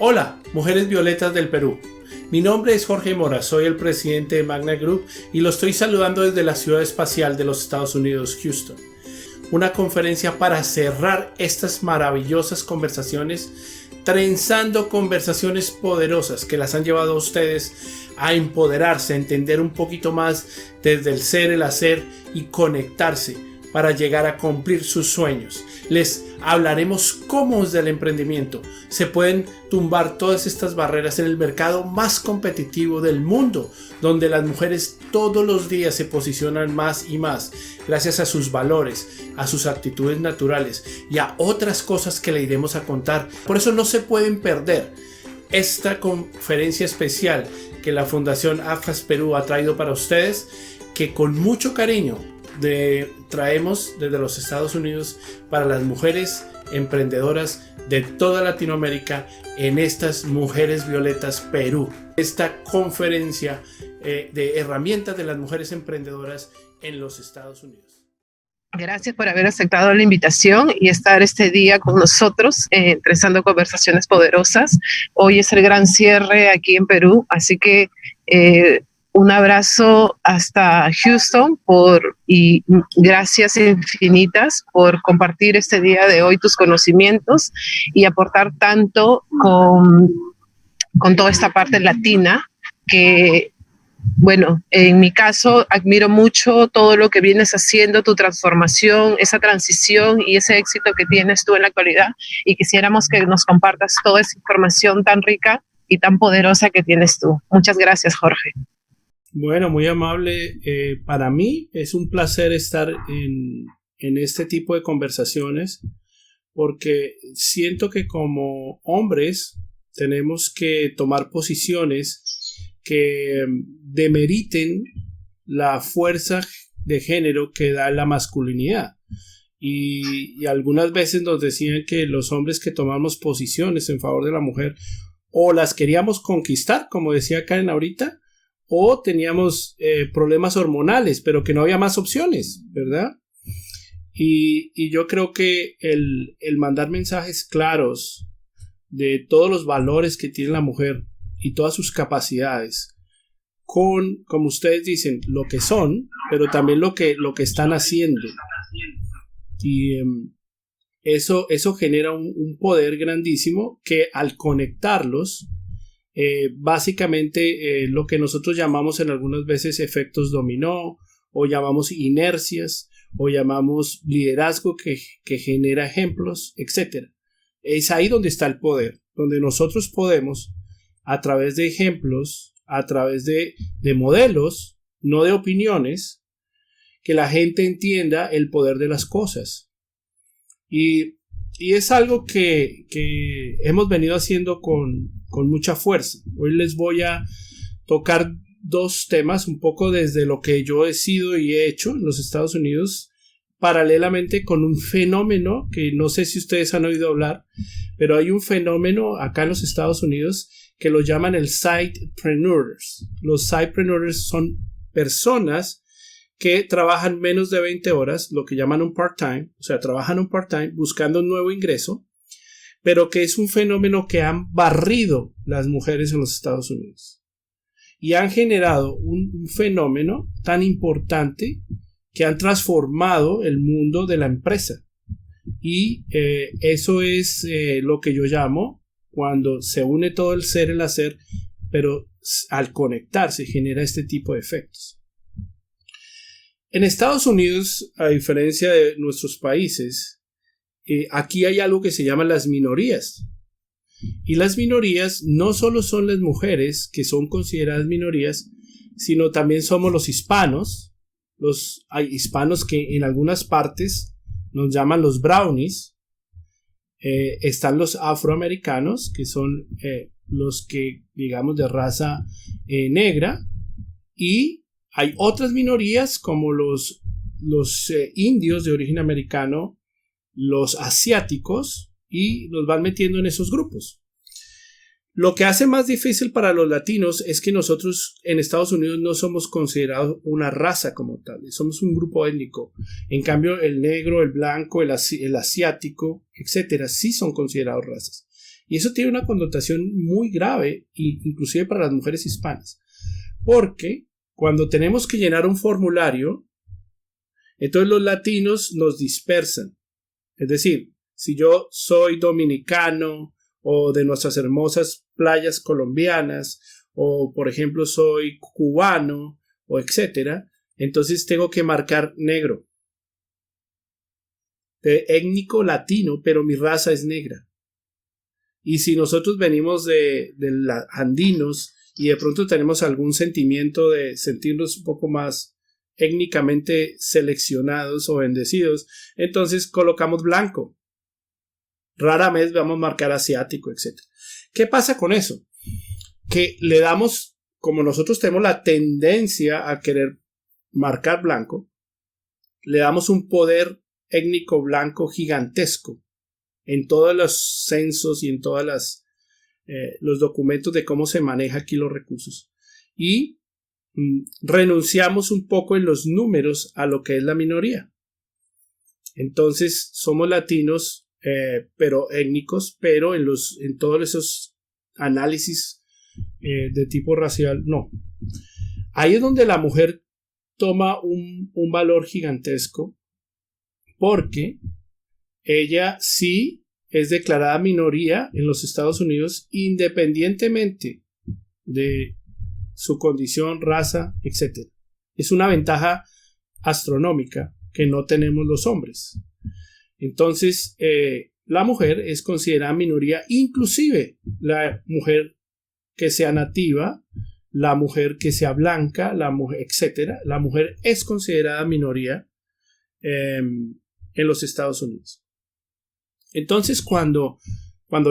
Hola, mujeres violetas del Perú. Mi nombre es Jorge Mora, soy el presidente de Magna Group y lo estoy saludando desde la ciudad espacial de los Estados Unidos, Houston. Una conferencia para cerrar estas maravillosas conversaciones, trenzando conversaciones poderosas que las han llevado a ustedes a empoderarse, a entender un poquito más desde el ser, el hacer y conectarse para llegar a cumplir sus sueños. Les hablaremos cómo desde el emprendimiento se pueden tumbar todas estas barreras en el mercado más competitivo del mundo, donde las mujeres todos los días se posicionan más y más gracias a sus valores, a sus actitudes naturales y a otras cosas que le iremos a contar. Por eso no se pueden perder esta conferencia especial que la Fundación AFAS Perú ha traído para ustedes, que con mucho cariño traemos desde los Estados Unidos para las mujeres emprendedoras de toda Latinoamérica en estas Mujeres Violetas Perú. Esta conferencia de herramientas de las mujeres emprendedoras en los Estados Unidos. Gracias por haber aceptado la invitación y estar este día con nosotros, trenzando conversaciones poderosas. Hoy es el gran cierre aquí en Perú, así que un abrazo hasta Houston y gracias infinitas por compartir este día de hoy tus conocimientos y aportar tanto con toda esta parte latina que, bueno, en mi caso admiro mucho todo lo que vienes haciendo, tu transformación, esa transición y ese éxito que tienes tú en la actualidad, y quisiéramos que nos compartas toda esa información tan rica y tan poderosa que tienes tú. Muchas gracias, Jorge. Bueno, muy amable. Para mí es un placer estar en este tipo de conversaciones, porque siento que como hombres tenemos que tomar posiciones que demeriten la fuerza de género que da la masculinidad. Y algunas veces nos decían que los hombres que tomamos posiciones en favor de la mujer o las queríamos conquistar, como decía Karen ahorita, o teníamos problemas hormonales, pero que no había más opciones, ¿verdad? Y yo creo que el mandar mensajes claros de todos los valores que tiene la mujer y todas sus capacidades, con, como ustedes dicen, lo que son, pero también lo que están haciendo. Y eso genera un poder grandísimo que al conectarlos, básicamente lo que nosotros llamamos en algunas veces efectos dominó, o llamamos inercias, o llamamos liderazgo que genera ejemplos, etc. Es ahí donde está el poder, donde nosotros podemos, a través de ejemplos, a través de modelos, no de opiniones, que la gente entienda el poder de las cosas. Y es algo que hemos venido haciendo con mucha fuerza. Hoy les voy a tocar dos temas, un poco desde lo que yo he sido y he hecho en los Estados Unidos, paralelamente con un fenómeno que no sé si ustedes han oído hablar, pero hay un fenómeno acá en los Estados Unidos que lo llaman el sidepreneurs. Los sidepreneurs son personas que trabajan menos de 20 horas, lo que llaman un part-time, o sea, trabajan un part-time buscando un nuevo ingreso, pero que es un fenómeno que han barrido las mujeres en los Estados Unidos. Y han generado un fenómeno tan importante que han transformado el mundo de la empresa. Y eso es lo que yo llamo cuando se une todo el ser, el hacer, pero al conectarse genera este tipo de efectos. En Estados Unidos, a diferencia de nuestros países, aquí hay algo que se llama las minorías. Y las minorías no solo son las mujeres, que son consideradas minorías, sino también somos los hispanos. Hay hispanos que en algunas partes nos llaman los brownies. Están los afroamericanos, que son los que, digamos, de raza negra. Y hay otras minorías como los indios de origen americano, los asiáticos, y los van metiendo en esos grupos. Lo que hace más difícil para los latinos es que nosotros en Estados Unidos no somos considerados una raza como tal, somos un grupo étnico. En cambio, el negro, el blanco, el asiático, etcétera, sí son considerados razas. Y eso tiene una connotación muy grave, inclusive para las mujeres hispanas, porque cuando tenemos que llenar un formulario, entonces los latinos nos dispersan. Es decir, si yo soy dominicano o de nuestras hermosas playas colombianas, o por ejemplo soy cubano, o etcétera, entonces tengo que marcar negro. Étnico latino, pero mi raza es negra. Y si nosotros venimos de andinos y de pronto tenemos algún sentimiento de sentirnos un poco más étnicamente seleccionados o bendecidos, entonces colocamos blanco. Rara vez vamos a marcar asiático, etc. ¿Qué pasa con eso? Que le damos, como nosotros tenemos la tendencia a querer marcar blanco, le damos un poder étnico blanco gigantesco en todos los censos y en todos los documentos de cómo se maneja aquí los recursos. Y renunciamos un poco en los números a lo que es la minoría. Entonces somos latinos, pero étnicos, pero en todos esos análisis de tipo racial, no. Ahí es donde la mujer toma un valor gigantesco, porque ella sí es declarada minoría en los Estados Unidos independientemente de su condición, raza, etc. Es una ventaja astronómica que no tenemos los hombres. Entonces, la mujer es considerada minoría, inclusive la mujer que sea nativa, la mujer que sea blanca, la mujer, etc. La mujer es considerada minoría en los Estados Unidos. Entonces, cuando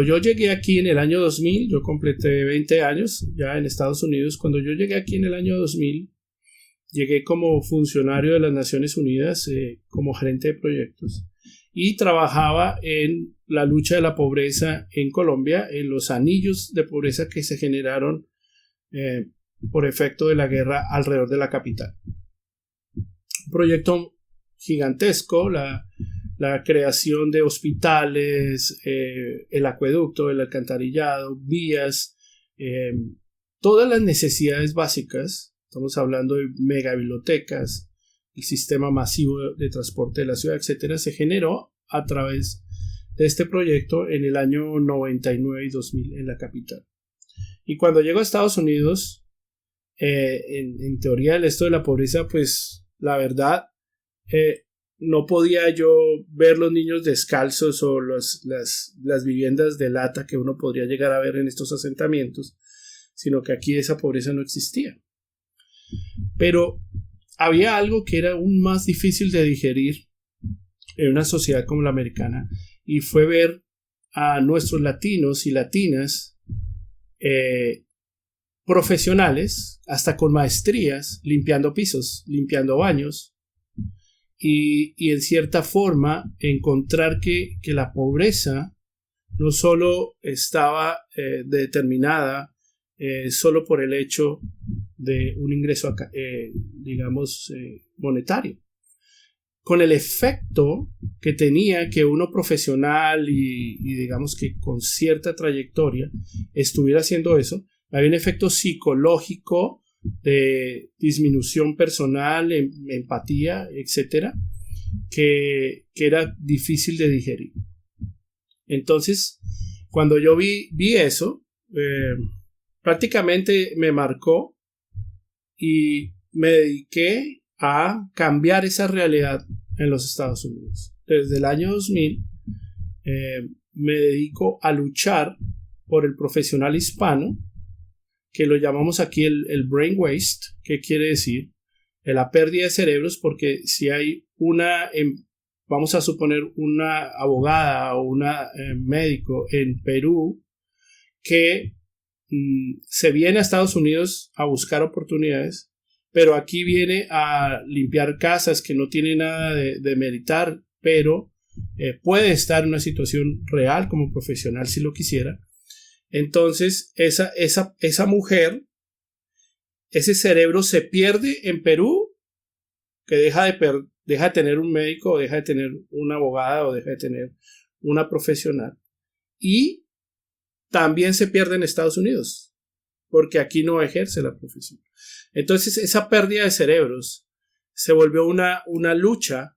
yo llegué aquí en el año 2000, yo completé 20 años ya en Estados Unidos. Cuando yo llegué aquí en el año 2000, llegué como funcionario de las Naciones Unidas, como gerente de proyectos, y trabajaba en la lucha de la pobreza en Colombia, en los anillos de pobreza que se generaron por efecto de la guerra alrededor de la capital. Un proyecto gigantesco, la creación de hospitales, el acueducto, el alcantarillado, vías, todas las necesidades básicas. Estamos hablando de megabibliotecas, el sistema masivo de transporte de la ciudad, etcétera, se generó a través de este proyecto en el año 99 y 2000 en la capital. Y cuando llego a Estados Unidos, en teoría esto de la pobreza, pues la verdad, no podía yo ver los niños descalzos o las viviendas de lata que uno podría llegar a ver en estos asentamientos, sino que aquí esa pobreza no existía. Pero había algo que era aún más difícil de digerir en una sociedad como la americana, y fue ver a nuestros latinos y latinas profesionales, hasta con maestrías, limpiando pisos, limpiando baños, y en cierta forma encontrar que la pobreza no solo estaba determinada solo por el hecho de un ingreso monetario, con el efecto que tenía que uno profesional y digamos que con cierta trayectoria estuviera haciendo eso. Había un efecto psicológico de disminución personal, empatía, etcétera, que era difícil de digerir. Entonces, cuando yo vi eso, prácticamente me marcó y me dediqué a cambiar esa realidad en los Estados Unidos. Desde el año 2000 me dedico a luchar por el profesional hispano, que lo llamamos aquí el brain waste, que quiere decir la pérdida de cerebros, porque si hay vamos a suponer una abogada o una médico en Perú que se viene a Estados Unidos a buscar oportunidades, pero aquí viene a limpiar casas, que no tiene nada de meritar, pero puede estar en una situación real como profesional si lo quisiera. Entonces esa mujer, ese cerebro se pierde en Perú, que deja de tener un médico, o deja de tener una abogada, o deja de tener una profesional, y también se pierde en Estados Unidos, porque aquí no ejerce la profesión. Entonces esa pérdida de cerebros se volvió una lucha,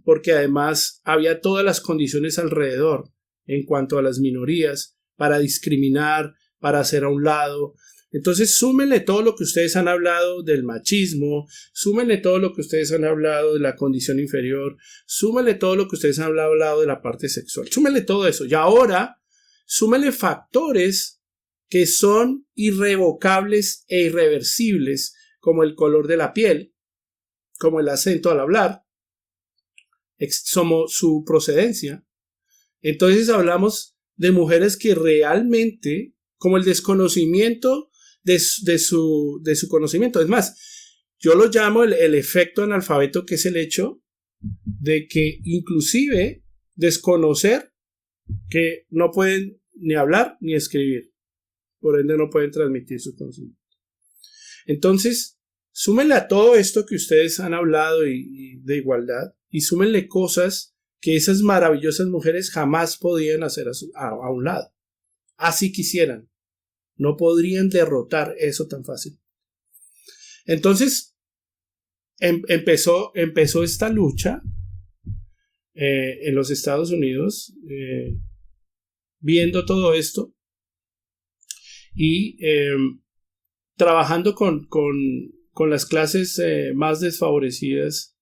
porque además había todas las condiciones alrededor en cuanto a las minorías para discriminar, para hacer a un lado. Entonces súmenle todo lo que ustedes han hablado del machismo, súmenle todo lo que ustedes han hablado de la condición inferior, súmenle todo lo que ustedes han hablado de la parte sexual, súmenle todo eso. Y ahora súmenle factores que son irrevocables e irreversibles, como el color de la piel, como el acento al hablar, como su procedencia. Entonces hablamos de mujeres que realmente, como el desconocimiento de su conocimiento. Es más, yo lo llamo el efecto analfabeto, que es el hecho de que inclusive desconocer que no pueden ni hablar ni escribir. Por ende no pueden transmitir su conocimiento. Entonces, súmenle a todo esto que ustedes han hablado y de igualdad, y súmenle cosas que esas maravillosas mujeres jamás podían hacer a un lado. Así quisieran. No podrían derrotar eso tan fácil. Entonces, empezó esta lucha en los Estados Unidos, viendo todo esto y trabajando con las clases más desfavorecidas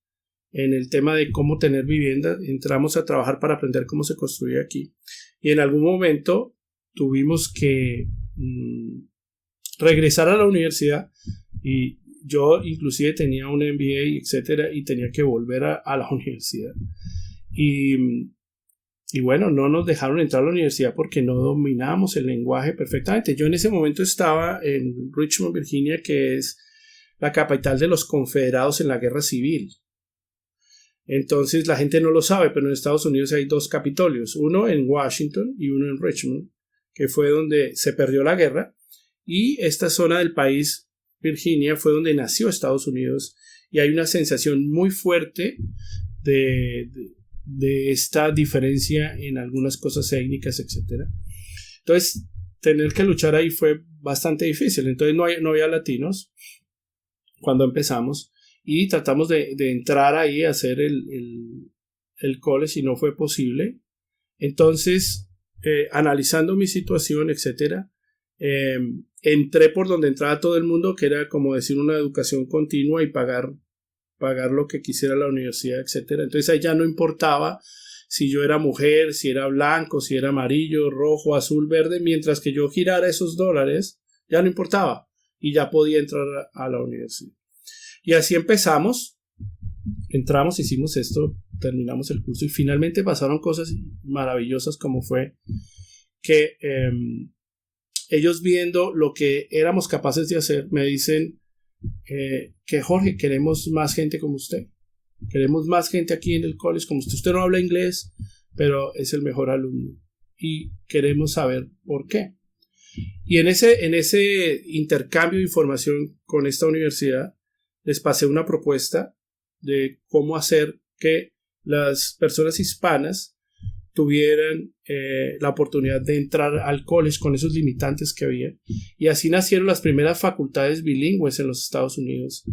en el tema de cómo tener vivienda. Entramos a trabajar para aprender cómo se construye aquí, y en algún momento tuvimos que regresar a la universidad, y yo inclusive tenía un MBA, etcétera, y tenía que volver a la universidad, y bueno, no nos dejaron entrar a la universidad porque no dominábamos el lenguaje perfectamente. Yo en ese momento estaba en Richmond, Virginia, que es la capital de los confederados en la guerra civil. Entonces la gente no lo sabe, pero en Estados Unidos hay dos capitolios, uno en Washington y uno en Richmond, que fue donde se perdió la guerra, y esta zona del país, Virginia, fue donde nació Estados Unidos, y hay una sensación muy fuerte de esta diferencia en algunas cosas étnicas, etc. Entonces, tener que luchar ahí fue bastante difícil. Entonces no había latinos cuando empezamos, y tratamos de entrar ahí a hacer el college, y no fue posible. Entonces, analizando mi situación, etc., entré por donde entraba todo el mundo, que era como decir una educación continua y pagar lo que quisiera la universidad, etc. Entonces ahí ya no importaba si yo era mujer, si era blanco, si era amarillo, rojo, azul, verde. Mientras que yo girara esos dólares, ya no importaba, y ya podía entrar a la universidad. Y así entramos, hicimos esto, terminamos el curso, y finalmente pasaron cosas maravillosas, como fue que ellos, viendo lo que éramos capaces de hacer, me dicen que Jorge, queremos más gente como usted, queremos más gente aquí en el college como usted. Usted no habla inglés, pero es el mejor alumno, y queremos saber por qué. Y en ese intercambio de información con esta universidad, les pasé una propuesta de cómo hacer que las personas hispanas tuvieran la oportunidad de entrar al college con esos limitantes que había, y así nacieron las primeras facultades bilingües en los Estados Unidos,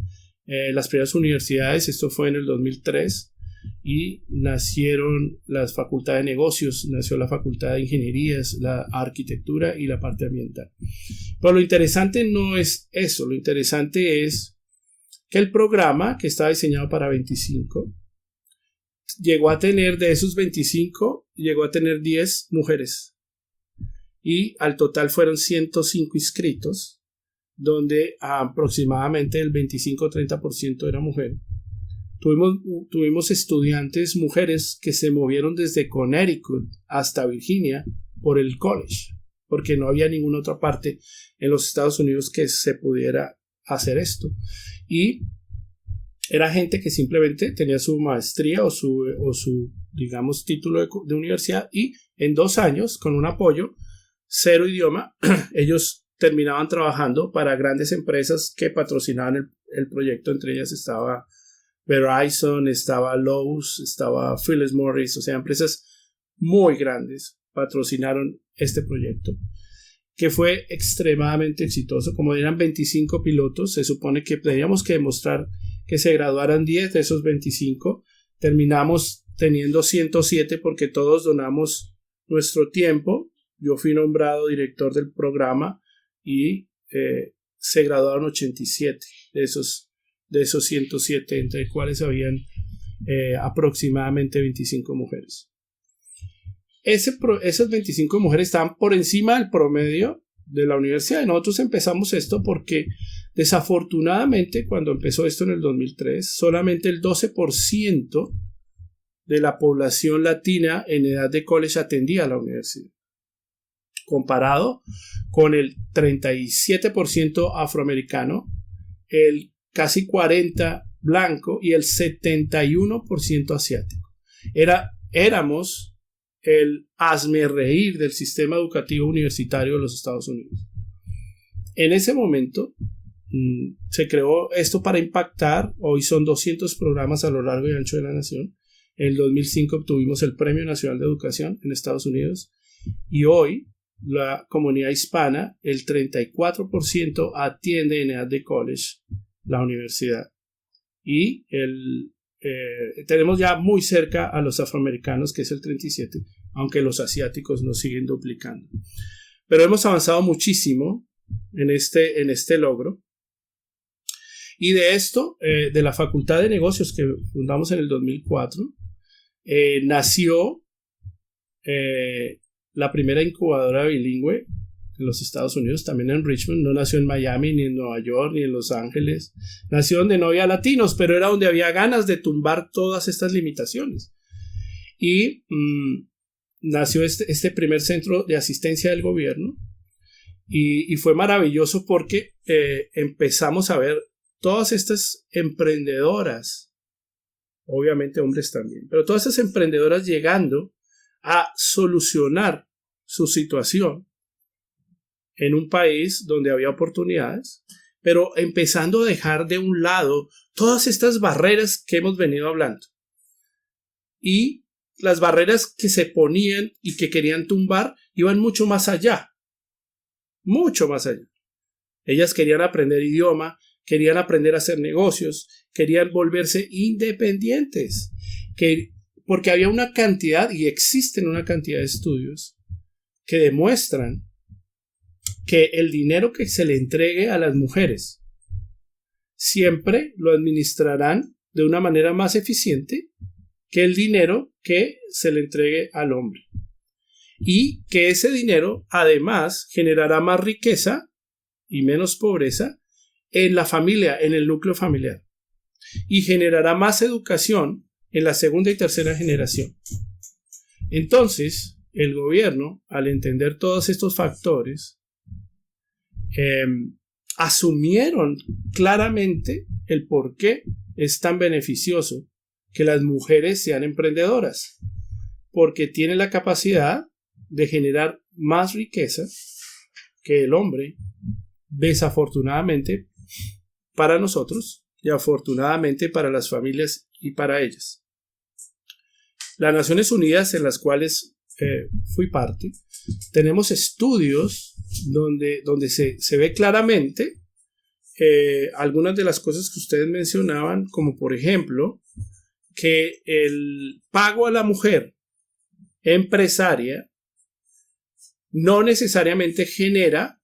las primeras universidades. Esto fue en el 2003, y nacieron las facultades de negocios, nació la facultad de ingenierías, la arquitectura y la parte ambiental. Pero lo interesante no es eso, lo interesante es que el programa, que estaba diseñado para 25, llegó a tener, de esos 25, llegó a tener 10 mujeres, y al total fueron 105 inscritos, donde aproximadamente el 25-30% era mujer. Tuvimos estudiantes mujeres que se movieron desde Connecticut hasta Virginia por el college, porque no había ninguna otra parte en los Estados Unidos que se pudiera hacer esto. Y era gente que simplemente tenía su maestría o su digamos, título de universidad, y en 2 años, con un apoyo, 0 idioma, ellos terminaban trabajando para grandes empresas que patrocinaban el proyecto. Entre ellas estaba Verizon, estaba Lowe's, estaba Phillips Morris, o sea, empresas muy grandes. patrocinaron este proyecto, que fue extremadamente exitoso. Como eran 25 pilotos, se supone que teníamos que demostrar que se graduaran 10 de esos 25. Terminamos teniendo 107 porque todos donamos nuestro tiempo. Yo fui nombrado director del programa y se graduaron 87 de esos 107, entre cuales habían aproximadamente 25 mujeres. Esas 25 mujeres estaban por encima del promedio de la universidad. Nosotros empezamos esto porque desafortunadamente cuando empezó esto en el 2003, solamente el 12% de la población latina en edad de college atendía a la universidad, comparado con el 37% afroamericano, el casi 40% blanco y el 71% asiático. Éramos el hazmerreír del sistema educativo universitario de los Estados Unidos. En ese momento se creó esto para impactar. Hoy son 200 programas a lo largo y ancho de la nación. En el 2005 obtuvimos el Premio Nacional de Educación en Estados Unidos y hoy la comunidad hispana, el 34% atiende en edad de college la universidad y tenemos ya muy cerca a los afroamericanos, que es el 37%, aunque los asiáticos nos siguen duplicando. Pero hemos avanzado muchísimo en este logro. Y de esto, de la Facultad de Negocios que fundamos en el 2004, nació la primera incubadora bilingüe en los Estados Unidos, también en Richmond. No nació en Miami, ni en Nueva York, ni en Los Ángeles. Nació donde no había latinos, pero era donde había ganas de tumbar todas estas limitaciones. Y nació este primer centro de asistencia del gobierno. Y fue maravilloso porque empezamos a ver todas estas emprendedoras, obviamente hombres también, pero todas estas emprendedoras llegando a solucionar su situación en un país donde había oportunidades, pero empezando a dejar de un lado todas estas barreras que hemos venido hablando. Y las barreras que se ponían y que querían tumbar iban mucho más allá. Mucho más allá. Ellas querían aprender idioma, querían aprender a hacer negocios, querían volverse independientes. Porque había una cantidad, y existen una cantidad de estudios que demuestran que el dinero que se le entregue a las mujeres siempre lo administrarán de una manera más eficiente que el dinero que se le entregue al hombre. Y que ese dinero además generará más riqueza y menos pobreza en la familia, en el núcleo familiar. Y generará más educación en la segunda y tercera generación. Entonces, el gobierno, al entender todos estos factores, asumieron claramente el por qué es tan beneficioso que las mujeres sean emprendedoras, porque tienen la capacidad de generar más riqueza que el hombre, desafortunadamente para nosotros y afortunadamente para las familias y para ellas. Las Naciones Unidas, en las cuales fui parte, tenemos estudios donde se ve claramente algunas de las cosas que ustedes mencionaban, como por ejemplo que el pago a la mujer empresaria no necesariamente genera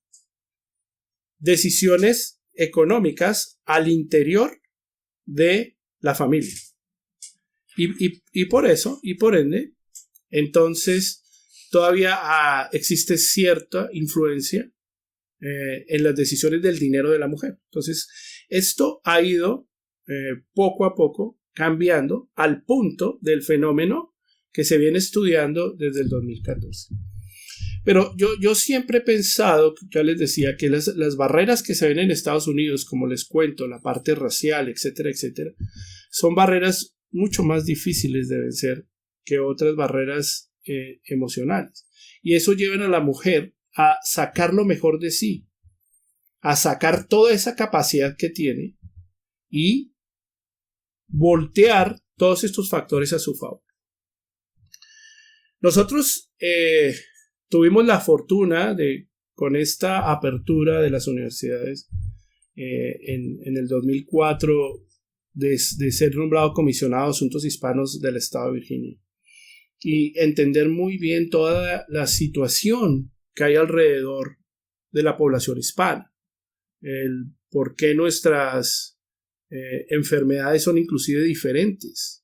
decisiones económicas al interior de la familia. Y por eso, y por ende, entonces todavía existe cierta influencia en las decisiones del dinero de la mujer. Entonces, esto ha ido poco a poco cambiando al punto del fenómeno que se viene estudiando desde el 2014. Pero yo siempre he pensado, ya les decía, que las barreras que se ven en Estados Unidos, como les cuento, la parte racial, etcétera, etcétera, son barreras mucho más difíciles de vencer que otras barreras emocionales. Y eso lleva a la mujer a sacar lo mejor de sí, a sacar toda esa capacidad que tiene y voltear todos estos factores a su favor. Nosotros tuvimos la fortuna de, con esta apertura de las universidades en el 2004, de ser nombrado comisionado de asuntos hispanos del estado de Virginia y entender muy bien toda la situación que hay alrededor de la población hispana, el por qué nuestras enfermedades son inclusive diferentes.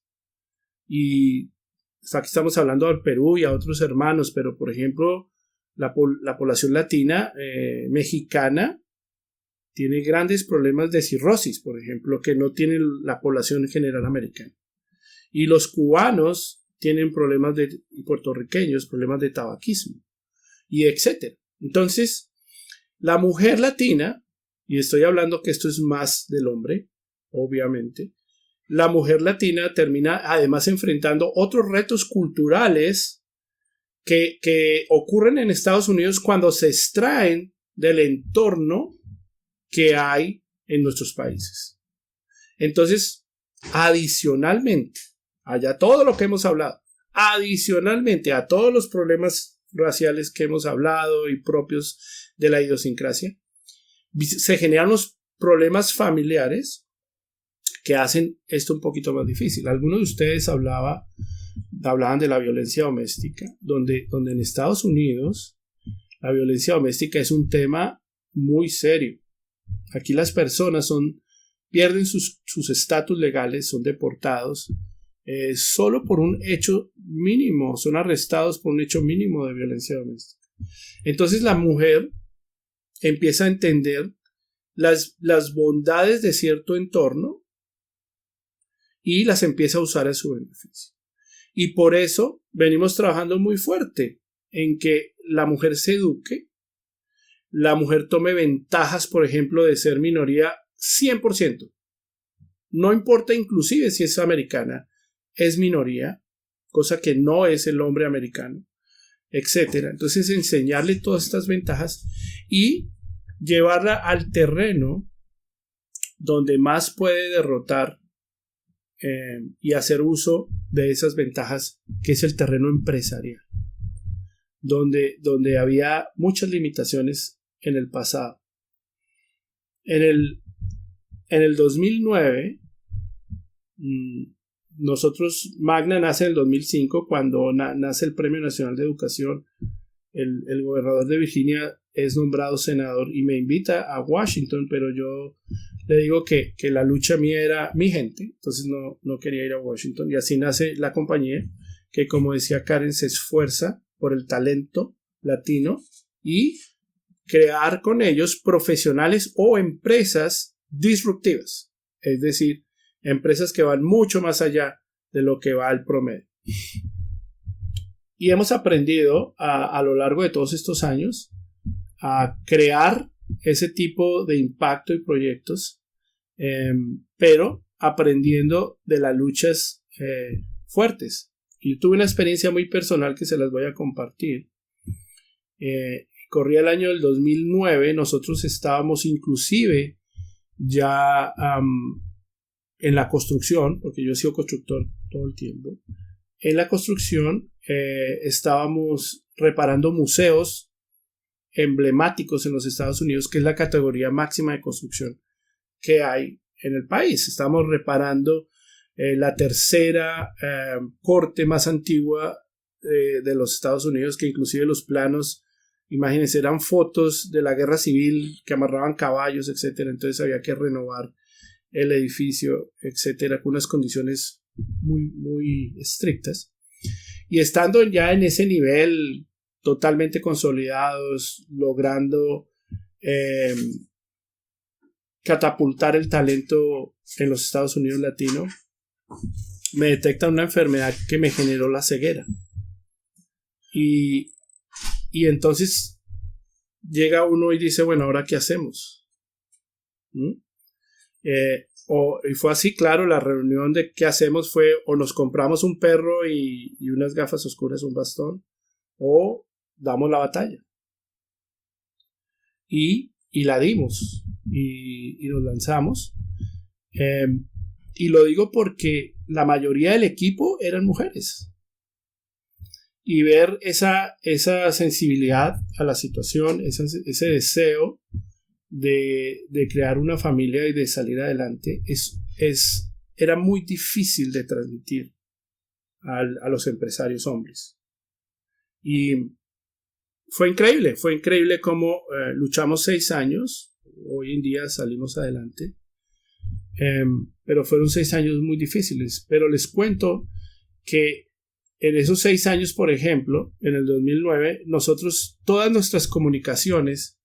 Y aquí estamos hablando del Perú y a otros hermanos, pero por ejemplo la población latina mexicana tiene grandes problemas de cirrosis, por ejemplo, que no tiene la población general americana. Y los cubanos tienen problemas y puertorriqueños, problemas de tabaquismo, y etcétera. Entonces, la mujer latina, y estoy hablando que esto es más del hombre, obviamente, la mujer latina termina además enfrentando otros retos culturales que ocurren en Estados Unidos cuando se extraen del entorno que hay en nuestros países. Entonces, adicionalmente, allá todo lo que hemos hablado, adicionalmente a todos los problemas raciales que hemos hablado y propios de la idiosincrasia, se generan los problemas familiares que hacen esto un poquito más difícil. Algunos de ustedes hablaban de la violencia doméstica, donde en Estados Unidos la violencia doméstica es un tema muy serio. Aquí las personas pierden sus estatus legales, son deportados solo por un hecho mínimo, son arrestados por un hecho mínimo de violencia doméstica. Entonces la mujer empieza a entender las bondades de cierto entorno y las empieza a usar a su beneficio. Y por eso venimos trabajando muy fuerte en que la mujer se eduque, la mujer tome ventajas, por ejemplo, de ser minoría 100%. No importa inclusive si es americana, es minoría, cosa que no es el hombre americano, etc. Entonces enseñarle todas estas ventajas y llevarla al terreno donde más puede derrotar y hacer uso de esas ventajas, que es el terreno empresarial, donde había muchas limitaciones en el pasado. En el 2009, nosotros, Magna nace en el 2005, cuando nace el Premio Nacional de Educación. El gobernador de Virginia es nombrado senador y me invita a Washington, pero yo le digo que la lucha mía era mi gente, entonces no quería ir a Washington, y así nace la compañía, que como decía Karen, se esfuerza por el talento latino y crear con ellos profesionales o empresas disruptivas, es decir, empresas que van mucho más allá de lo que va el promedio. Y hemos aprendido a lo largo de todos estos años a crear ese tipo de impacto y proyectos, pero aprendiendo de las luchas fuertes. Y tuve una experiencia muy personal que se las voy a compartir. Corría el año del 2009, nosotros estábamos inclusive ya en la construcción, porque yo he sido constructor todo el tiempo. En la construcción estábamos reparando museos emblemáticos en los Estados Unidos, que es la categoría máxima de construcción que hay en el país. Estamos reparando la tercera corte más antigua de los Estados Unidos, que inclusive los planos, imagínense, eran fotos de la guerra civil que amarraban caballos, etcétera. Entonces había que renovar el edificio, etcétera, con unas condiciones muy, muy estrictas. Y estando ya en ese nivel, totalmente consolidados, logrando catapultar el talento en los Estados Unidos latino, me detectan una enfermedad que me generó la ceguera. Y entonces llega uno y dice, bueno, ¿ahora qué hacemos? Y fue así, claro, la reunión de qué hacemos fue o nos compramos un perro y unas gafas oscuras, un bastón, o damos la batalla. Y la dimos y nos lanzamos. Y lo digo porque la mayoría del equipo eran mujeres. y ver esa sensibilidad a la situación, ese deseo de crear una familia y de salir adelante, era muy difícil de transmitir a los empresarios hombres. Y fue increíble cómo luchamos 6 años, hoy en día salimos adelante, pero fueron 6 años muy difíciles. Pero les cuento que en esos 6 años, por ejemplo, en el 2009, todas nuestras comunicaciones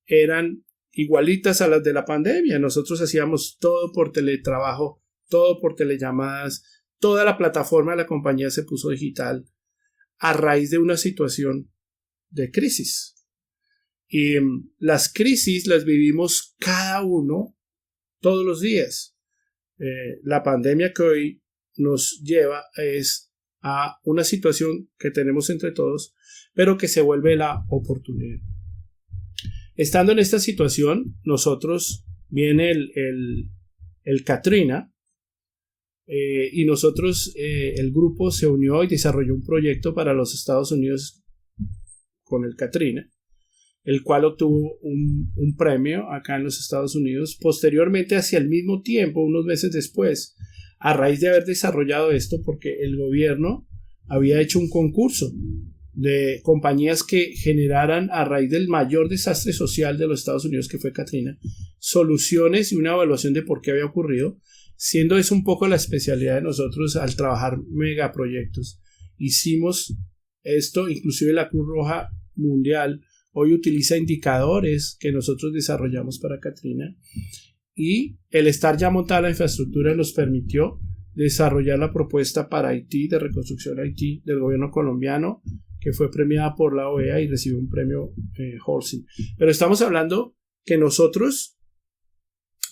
eran igualitas a las de la pandemia. Nosotros hacíamos todo por teletrabajo, todo por telellamadas, toda la plataforma de la compañía se puso digital a raíz de una situación de crisis. Y las crisis las vivimos cada uno todos los días. La pandemia que hoy nos lleva es a una situación que tenemos entre todos, pero que se vuelve la oportunidad. Estando en esta situación, nosotros viene el Katrina, y nosotros, el grupo se unió y desarrolló un proyecto para los Estados Unidos con el Katrina, el cual obtuvo un premio acá en los Estados Unidos. Posteriormente, hacia el mismo tiempo, unos meses después, a raíz de haber desarrollado esto, porque el gobierno había hecho un concurso de compañías que generaran, a raíz del mayor desastre social de los Estados Unidos que fue Katrina, soluciones y una evaluación de por qué había ocurrido, siendo eso un poco la especialidad de nosotros al trabajar megaproyectos. Hicimos esto, inclusive la Cruz Roja Mundial hoy utiliza indicadores que nosotros desarrollamos para Katrina, y el estar ya montada la infraestructura nos permitió desarrollar la propuesta para Haití, de reconstrucción Haití del gobierno colombiano, que fue premiada por la OEA y recibió un premio Holcim. Pero estamos hablando que nosotros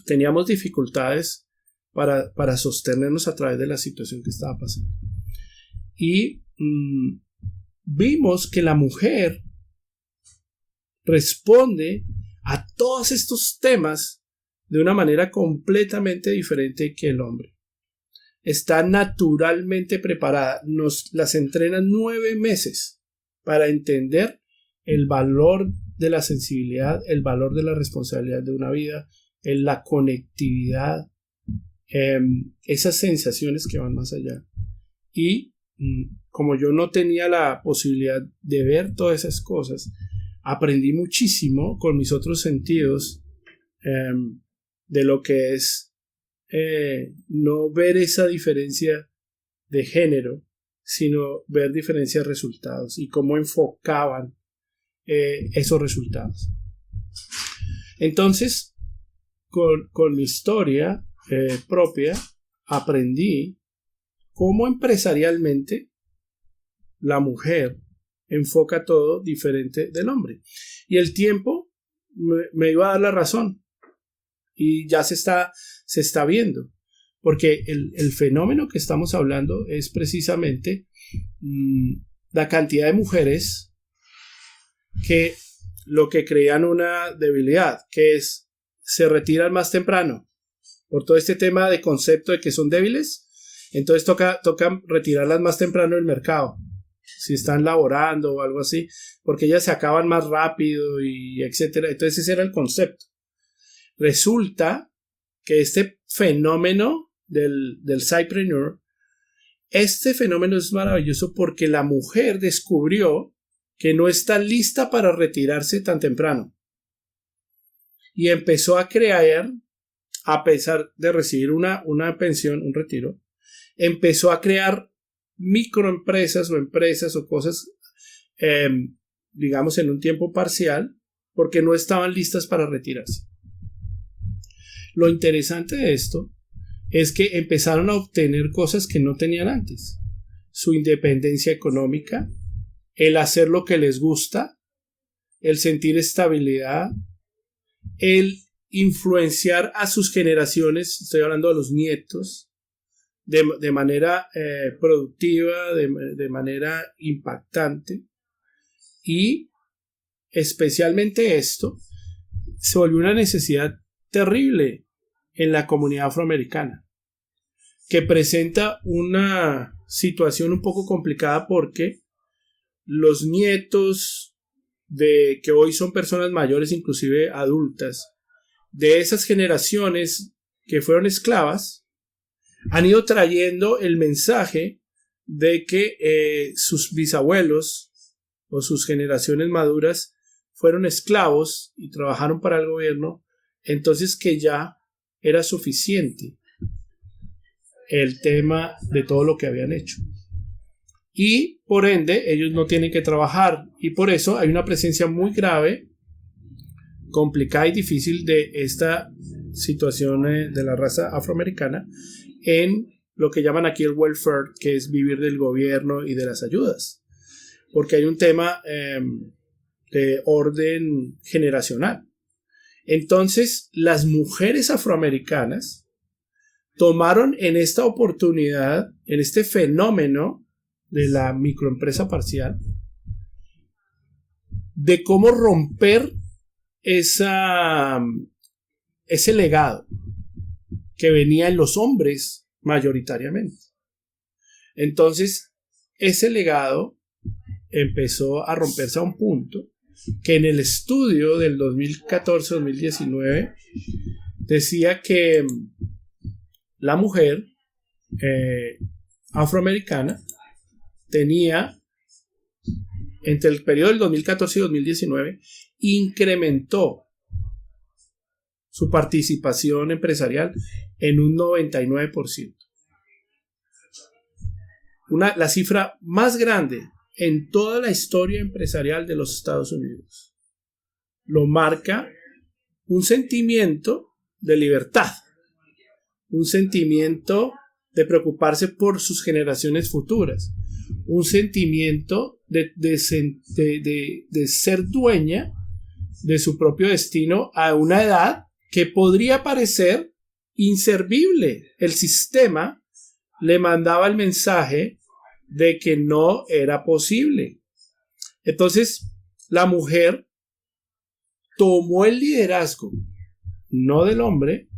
teníamos dificultades para sostenernos a través de la situación que estaba pasando. Y vimos que la mujer responde a todos estos temas de una manera completamente diferente que el hombre. Está naturalmente preparada. Nos las entrenan 9 meses para entender el valor de la sensibilidad, el valor de la responsabilidad de una vida, en la conectividad, esas sensaciones que van más allá. Y como yo no tenía la posibilidad de ver todas esas cosas, aprendí muchísimo con mis otros sentidos de lo que es no ver esa diferencia de género, sino ver diferencias de resultados y cómo enfocaban esos resultados. Entonces, con mi historia propia, aprendí cómo empresarialmente la mujer enfoca todo diferente del hombre. Y el tiempo me iba a dar la razón. Y ya se está viendo. Porque el fenómeno que estamos hablando es precisamente la cantidad de mujeres que lo que creían una debilidad, que es se retiran más temprano por todo este tema de concepto de que son débiles. Entonces toca retirarlas más temprano del mercado, si están laborando o algo así, porque ellas se acaban más rápido y etcétera. Entonces ese era el concepto. Resulta que este fenómeno del Cypreneur, este fenómeno es maravilloso porque la mujer descubrió que no está lista para retirarse tan temprano y empezó a crear, a pesar de recibir una pensión, un retiro, empezó a crear microempresas o empresas o cosas, digamos, en un tiempo parcial, porque no estaban listas para retirarse. Lo interesante de esto es que empezaron a obtener cosas que no tenían antes. Su independencia económica, el hacer lo que les gusta, el sentir estabilidad, el influenciar a sus generaciones, estoy hablando de los nietos, de manera productiva, de manera impactante. Y especialmente esto se volvió una necesidad terrible en la comunidad afroamericana, que presenta una situación un poco complicada porque los nietos de que hoy son personas mayores, inclusive adultas, de esas generaciones que fueron esclavas, han ido trayendo el mensaje de que sus bisabuelos o sus generaciones maduras fueron esclavos y trabajaron para el gobierno, entonces que ya era suficiente el tema de todo lo que habían hecho. Y por ende, ellos no tienen que trabajar. Y por eso hay una presencia muy grave, complicada y difícil de esta situación de la raza afroamericana en lo que llaman aquí el welfare, que es vivir del gobierno y de las ayudas. Porque hay un tema de orden generacional. Entonces, las mujeres afroamericanas tomaron en esta oportunidad, en este fenómeno de la microempresa parcial, de cómo romper ese legado que venía en los hombres mayoritariamente. Entonces, ese legado empezó a romperse a un punto que en el estudio del 2014-2019 decía que la mujer afroamericana tenía, entre el periodo del 2014 y 2019, incrementó su participación empresarial en un 99%. La cifra más grande en toda la historia empresarial de los Estados Unidos. Lo marca un sentimiento de libertad, un sentimiento de preocuparse por sus generaciones futuras, un sentimiento de ser dueña de su propio destino a una edad que podría parecer inservible. El sistema le mandaba el mensaje de que no era posible. Entonces, la mujer tomó el liderazgo, no del hombre,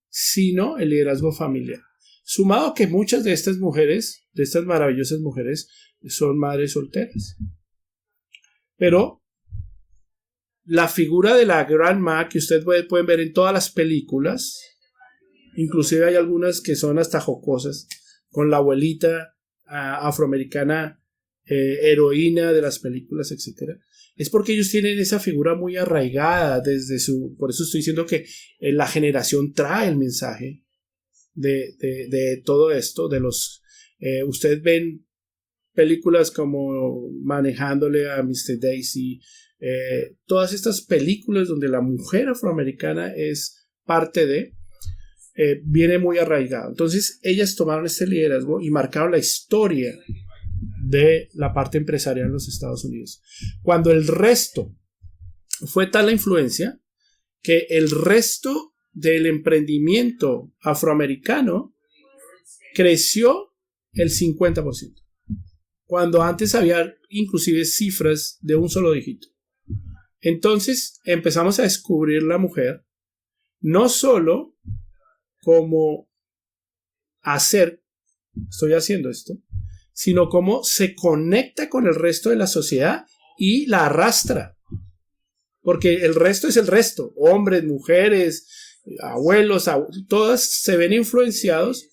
sino el liderazgo familiar. Sumado a que muchas de estas mujeres, de estas maravillosas mujeres, son madres solteras. Pero la figura de la grandma que ustedes pueden ver en todas las películas, inclusive hay algunas que son hasta jocosas, con la abuelita afroamericana, heroína de las películas, etcétera, es porque ellos tienen esa figura muy arraigada por eso estoy diciendo que la generación trae el mensaje de todo esto, ustedes ven películas como Manejándole a Mr. Daisy, todas estas películas donde la mujer afroamericana es parte de, viene muy arraigado. Entonces ellas tomaron este liderazgo y marcaron la historia de la parte empresarial en los Estados Unidos. Cuando el resto fue tal la influencia que el resto del emprendimiento afroamericano creció el 50%. Cuando antes había inclusive cifras de un solo dígito. Entonces empezamos a descubrir la mujer no solo como estoy haciendo esto, sino cómo se conecta con el resto de la sociedad y la arrastra. Porque el resto es el resto. Hombres, mujeres, abuelos, todas se ven influenciados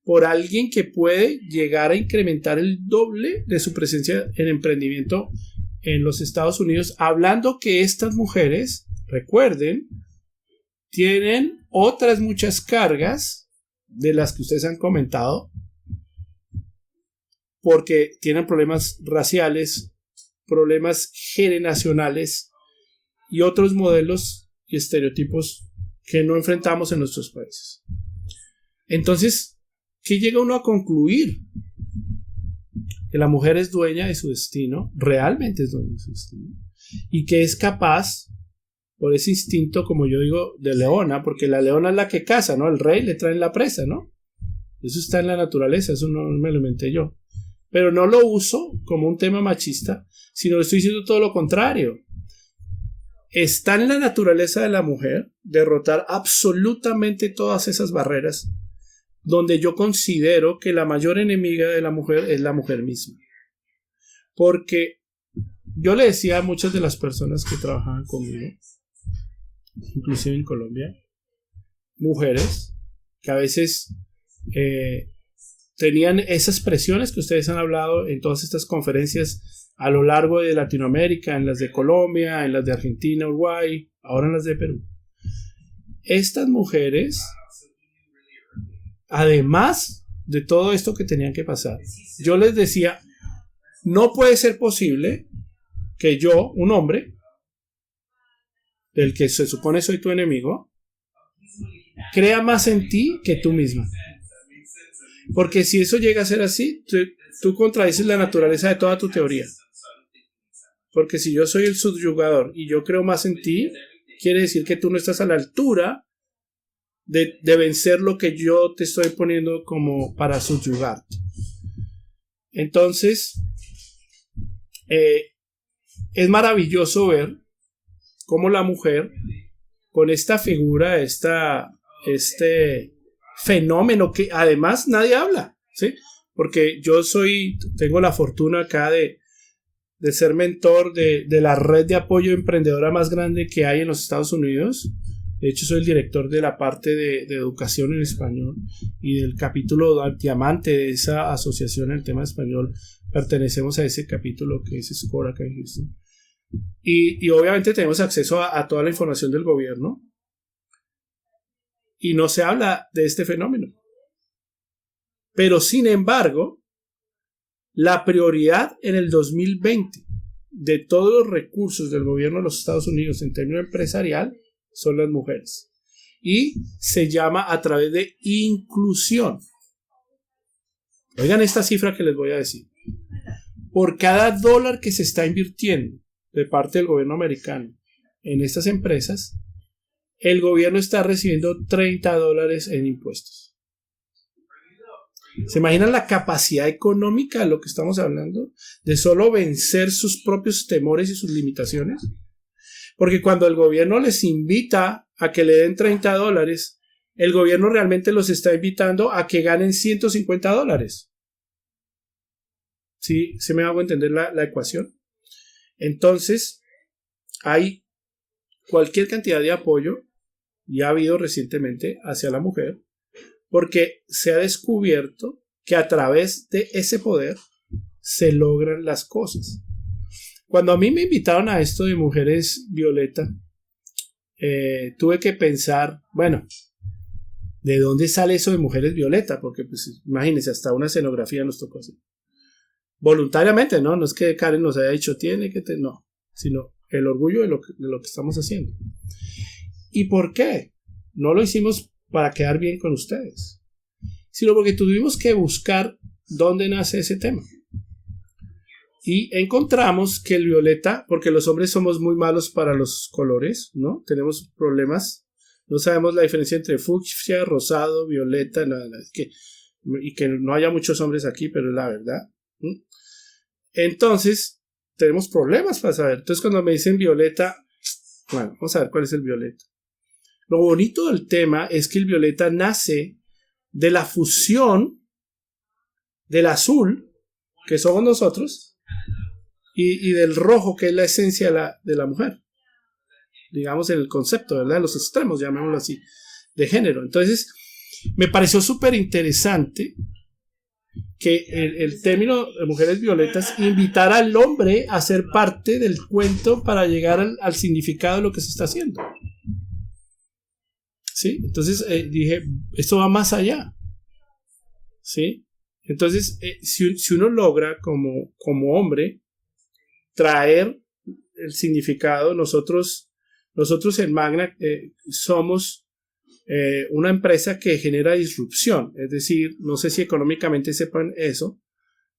por alguien que puede llegar a incrementar el doble de su presencia en emprendimiento en los Estados Unidos, hablando que estas mujeres, recuerden, tienen otras muchas cargas de las que ustedes han comentado, porque tienen problemas raciales, problemas generacionales y otros modelos y estereotipos que no enfrentamos en nuestros países. Entonces, ¿qué llega uno a concluir? Que la mujer es dueña de su destino, realmente es dueña de su destino, y que es capaz, por ese instinto, como yo digo, de leona, porque la leona es la que caza, ¿no? El rey le trae la presa, ¿no? Eso está en la naturaleza, eso no me lo inventé yo. Pero no lo uso como un tema machista, sino estoy diciendo todo lo contrario. Está en la naturaleza de la mujer derrotar absolutamente todas esas barreras, donde yo considero que la mayor enemiga de la mujer es la mujer misma. Porque yo le decía a muchas de las personas que trabajaban conmigo, inclusive en Colombia, mujeres, que a veces tenían esas presiones que ustedes han hablado en todas estas conferencias a lo largo de Latinoamérica, en las de Colombia, en las de Argentina, Uruguay, ahora en las de Perú. Estas mujeres, además de todo esto que tenían que pasar, yo les decía, no puede ser posible que yo, un hombre, del que se supone soy tu enemigo, crea más en ti que tú misma. Porque si eso llega a ser así, tú contradices la naturaleza de toda tu teoría. Porque si yo soy el subyugador y yo creo más en ti, quiere decir que tú no estás a la altura de vencer lo que yo te estoy poniendo como para subyugarte. Entonces, es maravilloso ver cómo la mujer, con esta figura, este fenómeno que además nadie habla, ¿sí? Porque yo tengo la fortuna acá de ser mentor de la red de apoyo emprendedora más grande que hay en los Estados Unidos. De hecho, soy el director de la parte de educación en español y del capítulo diamante de esa asociación en el tema español. Pertenecemos a ese capítulo que es SCORE acá en Houston. Y obviamente tenemos acceso a toda la información del gobierno. Y no se habla de este fenómeno. Pero sin embargo, la prioridad en el 2020 de todos los recursos del gobierno de los Estados Unidos en términos empresarial son las mujeres. Y se llama a través de inclusión. Oigan esta cifra que les voy a decir. Por cada dólar que se está invirtiendo de parte del gobierno americano en estas empresas, el gobierno está recibiendo $30 en impuestos. ¿Se imaginan la capacidad económica de lo que estamos hablando? De solo vencer sus propios temores y sus limitaciones. Porque cuando el gobierno les invita a que le den $30, el gobierno realmente los está invitando a que ganen $150. ¿Sí? ¿Se me hago entender la ecuación? Entonces, hay cualquier cantidad de apoyo, y ha habido recientemente, hacia la mujer, porque se ha descubierto que a través de ese poder se logran las cosas. Cuando a mí me invitaron a esto de Mujeres Violeta, tuve que pensar, bueno, ¿de dónde sale eso de Mujeres Violeta? Porque pues imagínense, hasta una escenografía nos tocó hacer. Voluntariamente, ¿no? No es que Karen nos haya dicho, no, sino el orgullo de lo que estamos haciendo. ¿Y por qué? No lo hicimos para quedar bien con ustedes, sino porque tuvimos que buscar dónde nace ese tema. Y encontramos que el violeta, porque los hombres somos muy malos para los colores, ¿no? Tenemos problemas, no sabemos la diferencia entre fucsia, rosado, violeta, nada, y que no haya muchos hombres aquí, pero es la verdad. Entonces, tenemos problemas para saber. Entonces, cuando me dicen violeta, bueno, vamos a ver cuál es el violeta. Lo bonito del tema es que el violeta nace de la fusión del azul, que somos nosotros, y del rojo, que es la esencia de la mujer. Digamos, en el concepto, ¿verdad? Los extremos, llamémoslo así, de género. Entonces, me pareció súper interesante que el término de Mujeres Violetas invitara al hombre a ser parte del cuento para llegar al significado de lo que se está haciendo. ¿Sí? Entonces dije, esto va más allá. ¿Sí? Entonces, si uno logra como hombre traer el significado, nosotros en Magna somos una empresa que genera disrupción. Es decir, no sé si económicamente sepan eso,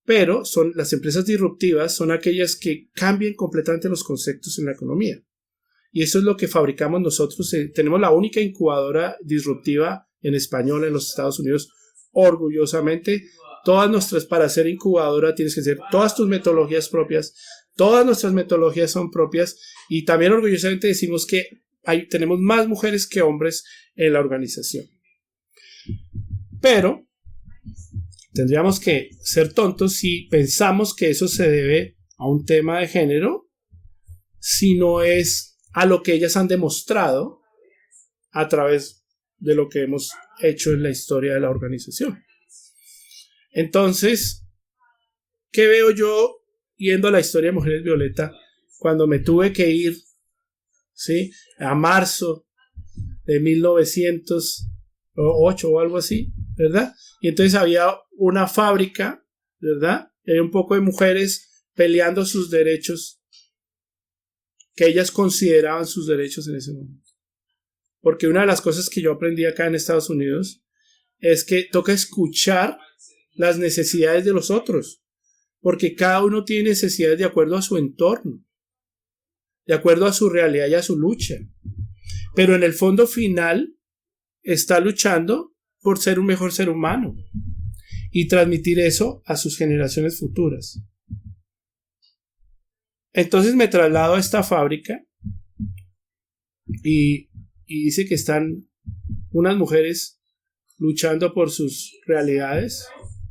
pero las empresas disruptivas son aquellas que cambian completamente los conceptos en la economía. Y eso es lo que fabricamos nosotros. Tenemos la única incubadora disruptiva en español en los Estados Unidos, orgullosamente. Todas nuestras, para ser incubadora, tienes que hacer todas tus metodologías propias. Todas nuestras metodologías son propias. Y también orgullosamente decimos que tenemos más mujeres que hombres en la organización. Pero tendríamos que ser tontos si pensamos que eso se debe a un tema de género, sino es a lo que ellas han demostrado a través de lo que hemos hecho en la historia de la organización. Entonces, ¿qué veo yo yendo a la historia de Mujeres Violeta cuando me tuve que ir, ¿sí?, a marzo de 1908 o algo así, ¿verdad? Y entonces había una fábrica, ¿verdad? Y había un poco de mujeres peleando sus derechos, que ellas consideraban sus derechos en ese momento. Porque una de las cosas que yo aprendí acá en Estados Unidos es que toca escuchar las necesidades de los otros, porque cada uno tiene necesidades de acuerdo a su entorno, de acuerdo a su realidad y a su lucha. Pero en el fondo final está luchando por ser un mejor ser humano y transmitir eso a sus generaciones futuras. Entonces me traslado a esta fábrica y dice que están unas mujeres luchando por sus realidades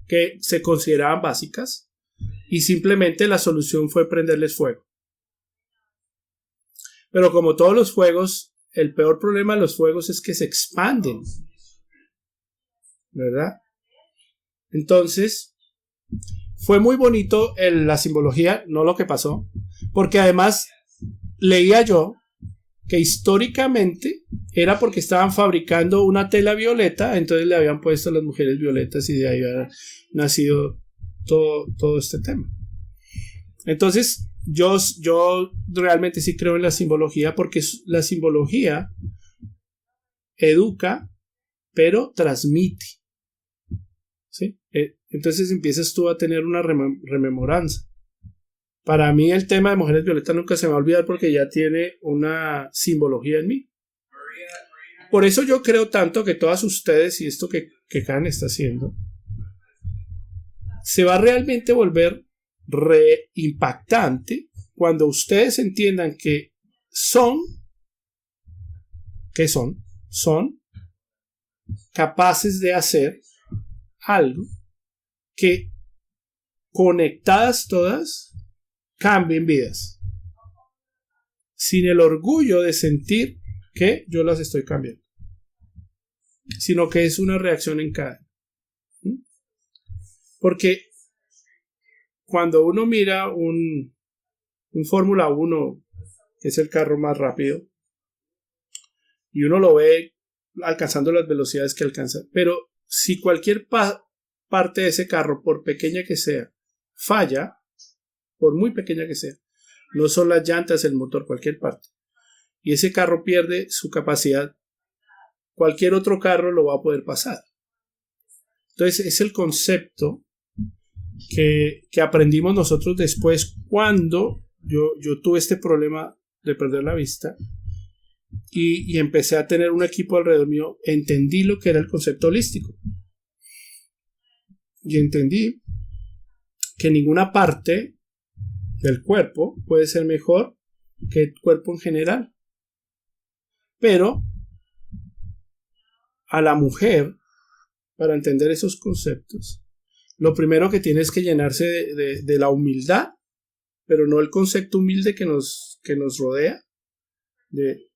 que se consideraban básicas y simplemente la solución fue prenderles fuego. Pero como todos los fuegos, el peor problema de los fuegos es que se expanden, ¿verdad? Entonces, fue muy bonito la simbología, no lo que pasó, porque además leía yo que históricamente era porque estaban fabricando una tela violeta, entonces le habían puesto a las mujeres violetas y de ahí había nacido todo este tema. Entonces, yo realmente sí creo en la simbología, porque la simbología educa, pero transmite, ¿sí? Entonces empiezas tú a tener una rememoranza. Para mí el tema de Mujeres Violetas nunca se me va a olvidar porque ya tiene una simbología en mí. Por eso yo creo tanto que todas ustedes y esto que Karen está haciendo se va a realmente volver reimpactante cuando ustedes entiendan que son capaces de hacer algo que conectadas todas cambien vidas, sin el orgullo de sentir que yo las estoy cambiando, sino que es una reacción en cadena. Porque cuando uno mira un Fórmula 1, que es el carro más rápido, y uno lo ve alcanzando las velocidades que alcanza, pero si cualquier parte de ese carro, por pequeña que sea, falla, por muy pequeña que sea, no son las llantas, el motor, cualquier parte, y ese carro pierde su capacidad, cualquier otro carro lo va a poder pasar. Entonces es el concepto que aprendimos nosotros después cuando yo tuve este problema de perder la vista y empecé a tener un equipo alrededor mío. Entendí lo que era el concepto holístico y entendí que ninguna parte del cuerpo puede ser mejor que el cuerpo en general, pero a la mujer, para entender esos conceptos, lo primero que tiene es que llenarse de la humildad, pero no el concepto humilde que nos rodea,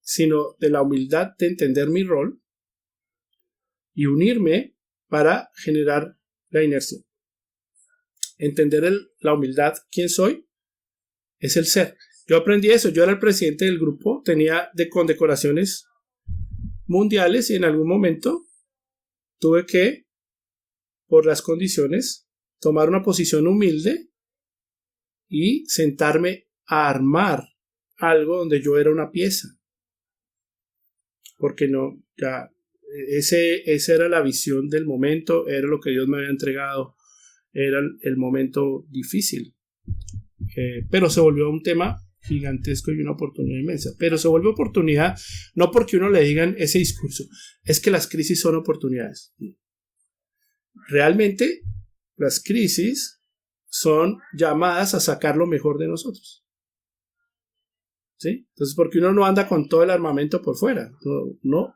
sino de la humildad de entender mi rol y unirme para generar la inercia. Entender la humildad, quién soy, es el ser. Yo aprendí eso, yo era el presidente del grupo, tenía condecoraciones mundiales y en algún momento tuve que, por las condiciones, tomar una posición humilde y sentarme a armar algo donde yo era una pieza. Porque no, ya, esa era la visión del momento, era lo que Dios me había entregado, era el momento difícil. Pero se volvió un tema gigantesco y una oportunidad inmensa. Pero se vuelve oportunidad no porque uno le digan ese discurso, es que las crisis son oportunidades. Realmente las crisis son llamadas a sacar lo mejor de nosotros, ¿sí? Entonces, porque uno no anda con todo el armamento por fuera, no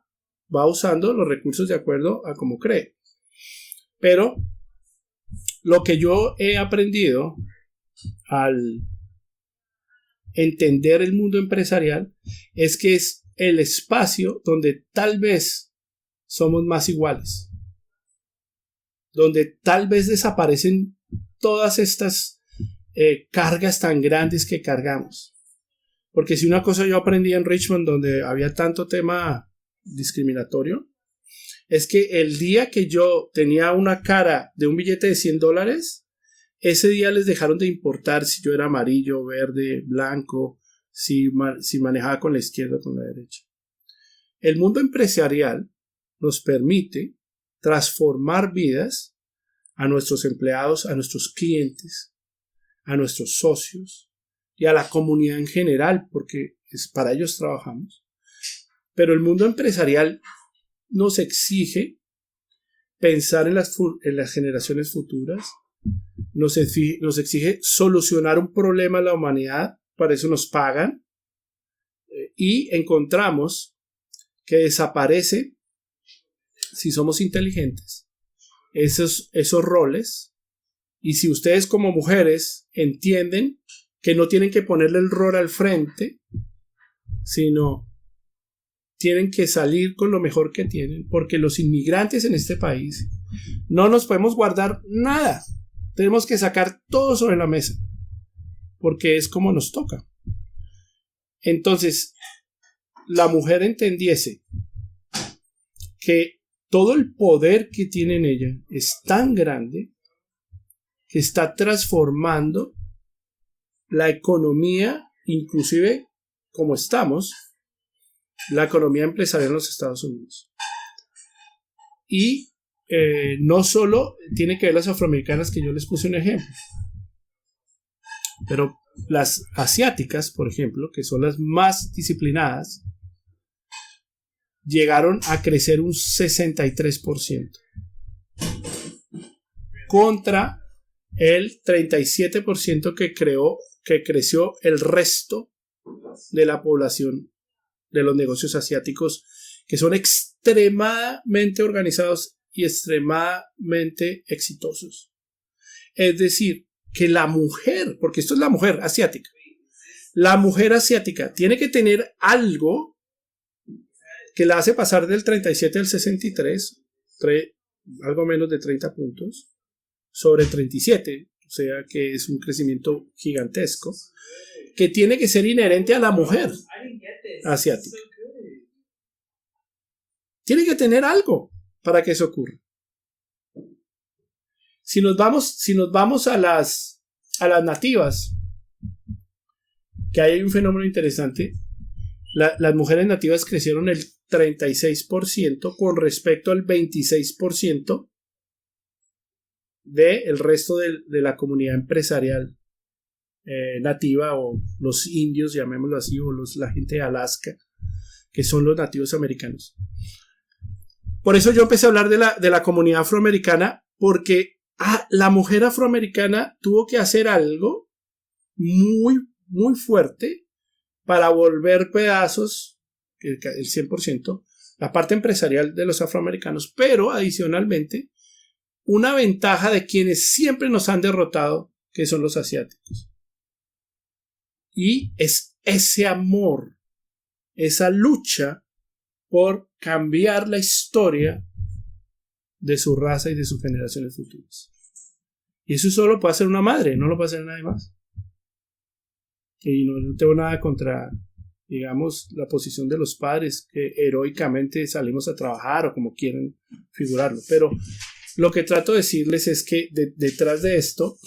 va usando los recursos de acuerdo a como cree. Pero lo que yo he aprendido al entender el mundo empresarial es que es el espacio donde tal vez somos más iguales, donde tal vez desaparecen todas estas cargas tan grandes que cargamos. Porque si una cosa yo aprendí en Richmond, donde había tanto tema discriminatorio, es que el día que yo tenía una cara de un billete de $100, ese día les dejaron de importar si yo era amarillo, verde, blanco, si manejaba con la izquierda o con la derecha. El mundo empresarial nos permite transformar vidas a nuestros empleados, a nuestros clientes, a nuestros socios y a la comunidad en general, porque para ellos trabajamos. Pero el mundo empresarial nos exige pensar en las generaciones futuras, nos exige solucionar un problema a la humanidad, para eso nos pagan, y encontramos que desaparece, si somos inteligentes, esos roles, y si ustedes como mujeres entienden que no tienen que ponerle el rol al frente, sino tienen que salir con lo mejor que tienen, porque los inmigrantes en este país no nos podemos guardar nada, tenemos que sacar todo sobre la mesa, porque es como nos toca. Entonces, la mujer entendiese que todo el poder que tiene en ella es tan grande que está transformando la economía, inclusive como estamos, la economía empresarial en los Estados Unidos. Y no solo tiene que ver las afroamericanas, que yo les puse un ejemplo, pero las asiáticas, por ejemplo, que son las más disciplinadas, llegaron a crecer un 63% contra el 37% que creció el resto de la población de los negocios asiáticos, que son extremadamente organizados y extremadamente exitosos. Es decir, que la mujer, porque esto es la mujer asiática, la mujer asiática tiene que tener algo que la hace pasar del 37 al 63, algo menos de 30 puntos, sobre 37, o sea que es un crecimiento gigantesco, que tiene que ser inherente a la mujer asiática. Tiene que tener algo para que eso ocurra. Si nos vamos a las nativas, que hay un fenómeno interesante, las mujeres nativas crecieron el 36% con respecto al 26% del resto de la comunidad empresarial nativa, o los indios, llamémoslo así, o la gente de Alaska, que son los nativos americanos. Por eso yo empecé a hablar de la comunidad afroamericana, porque la mujer afroamericana tuvo que hacer algo muy, muy fuerte para volver pedazos, el 100%, la parte empresarial de los afroamericanos, pero adicionalmente una ventaja de quienes siempre nos han derrotado, que son los asiáticos. Y es ese amor, esa lucha por cambiar la historia de su raza y de sus generaciones futuras. Y eso solo lo puede hacer una madre, no lo puede hacer nadie más. Y no tengo nada contra, digamos, la posición de los padres que heroicamente salimos a trabajar, o como quieran figurarlo. Pero lo que trato de decirles es que detrás de esto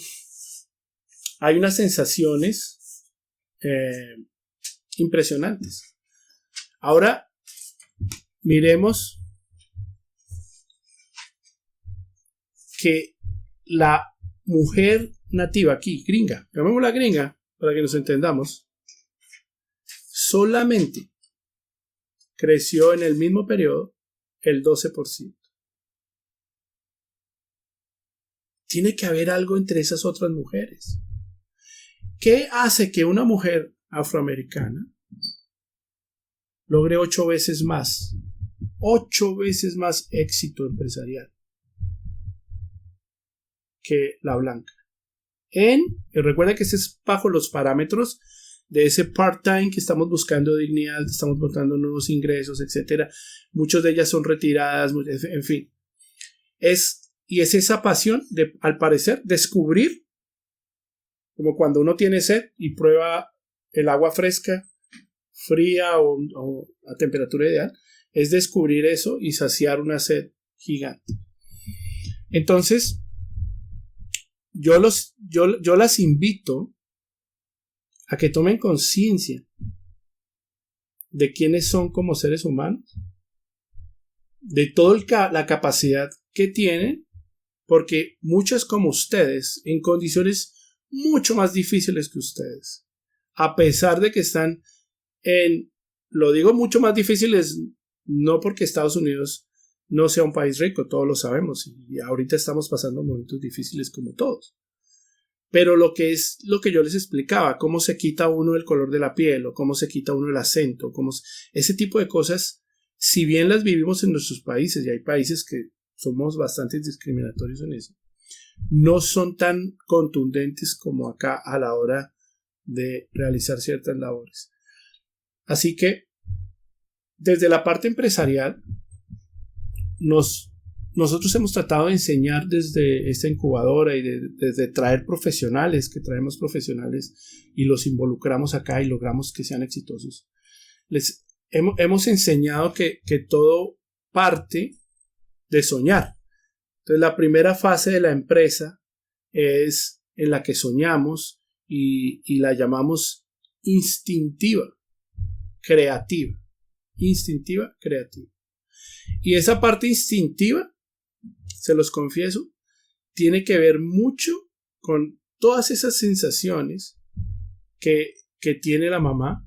hay unas sensaciones impresionantes. Ahora miremos que la mujer nativa aquí, gringa, llamémosla gringa para que nos entendamos, solamente creció en el mismo periodo el 12%. Tiene que haber algo entre esas otras mujeres. ¿Qué hace que una mujer afroamericana logre 8 veces más éxito empresarial que la blanca? Y recuerda que este es bajo los parámetros de ese part-time que estamos buscando dignidad, estamos buscando nuevos ingresos, etcétera. Muchas de ellas son retiradas, en fin. Es esa pasión de, al parecer, descubrir, como cuando uno tiene sed y prueba el agua fresca, fría o a temperatura ideal, es descubrir eso y saciar una sed gigante. Entonces, yo las invito a que tomen conciencia de quiénes son como seres humanos, de toda la capacidad que tienen, porque muchas como ustedes, en condiciones mucho más difíciles que ustedes, a pesar de que están lo digo mucho más difíciles, no porque Estados Unidos no sea un país rico, todos lo sabemos, y ahorita estamos pasando momentos difíciles como todos. Pero lo que yo les explicaba, cómo se quita uno el color de la piel o cómo se quita uno el acento, ese tipo de cosas, si bien las vivimos en nuestros países, y hay países que somos bastante discriminatorios en eso, no son tan contundentes como acá a la hora de realizar ciertas labores. Así que, desde la parte empresarial, nosotros hemos tratado de enseñar desde esta incubadora y desde traer profesionales, que traemos profesionales y los involucramos acá y logramos que sean exitosos. Hemos enseñado que todo parte de soñar. Entonces, la primera fase de la empresa es en la que soñamos y la llamamos instintiva, creativa. Instintiva, creativa. Y esa parte instintiva, se los confieso, tiene que ver mucho con todas esas sensaciones que tiene la mamá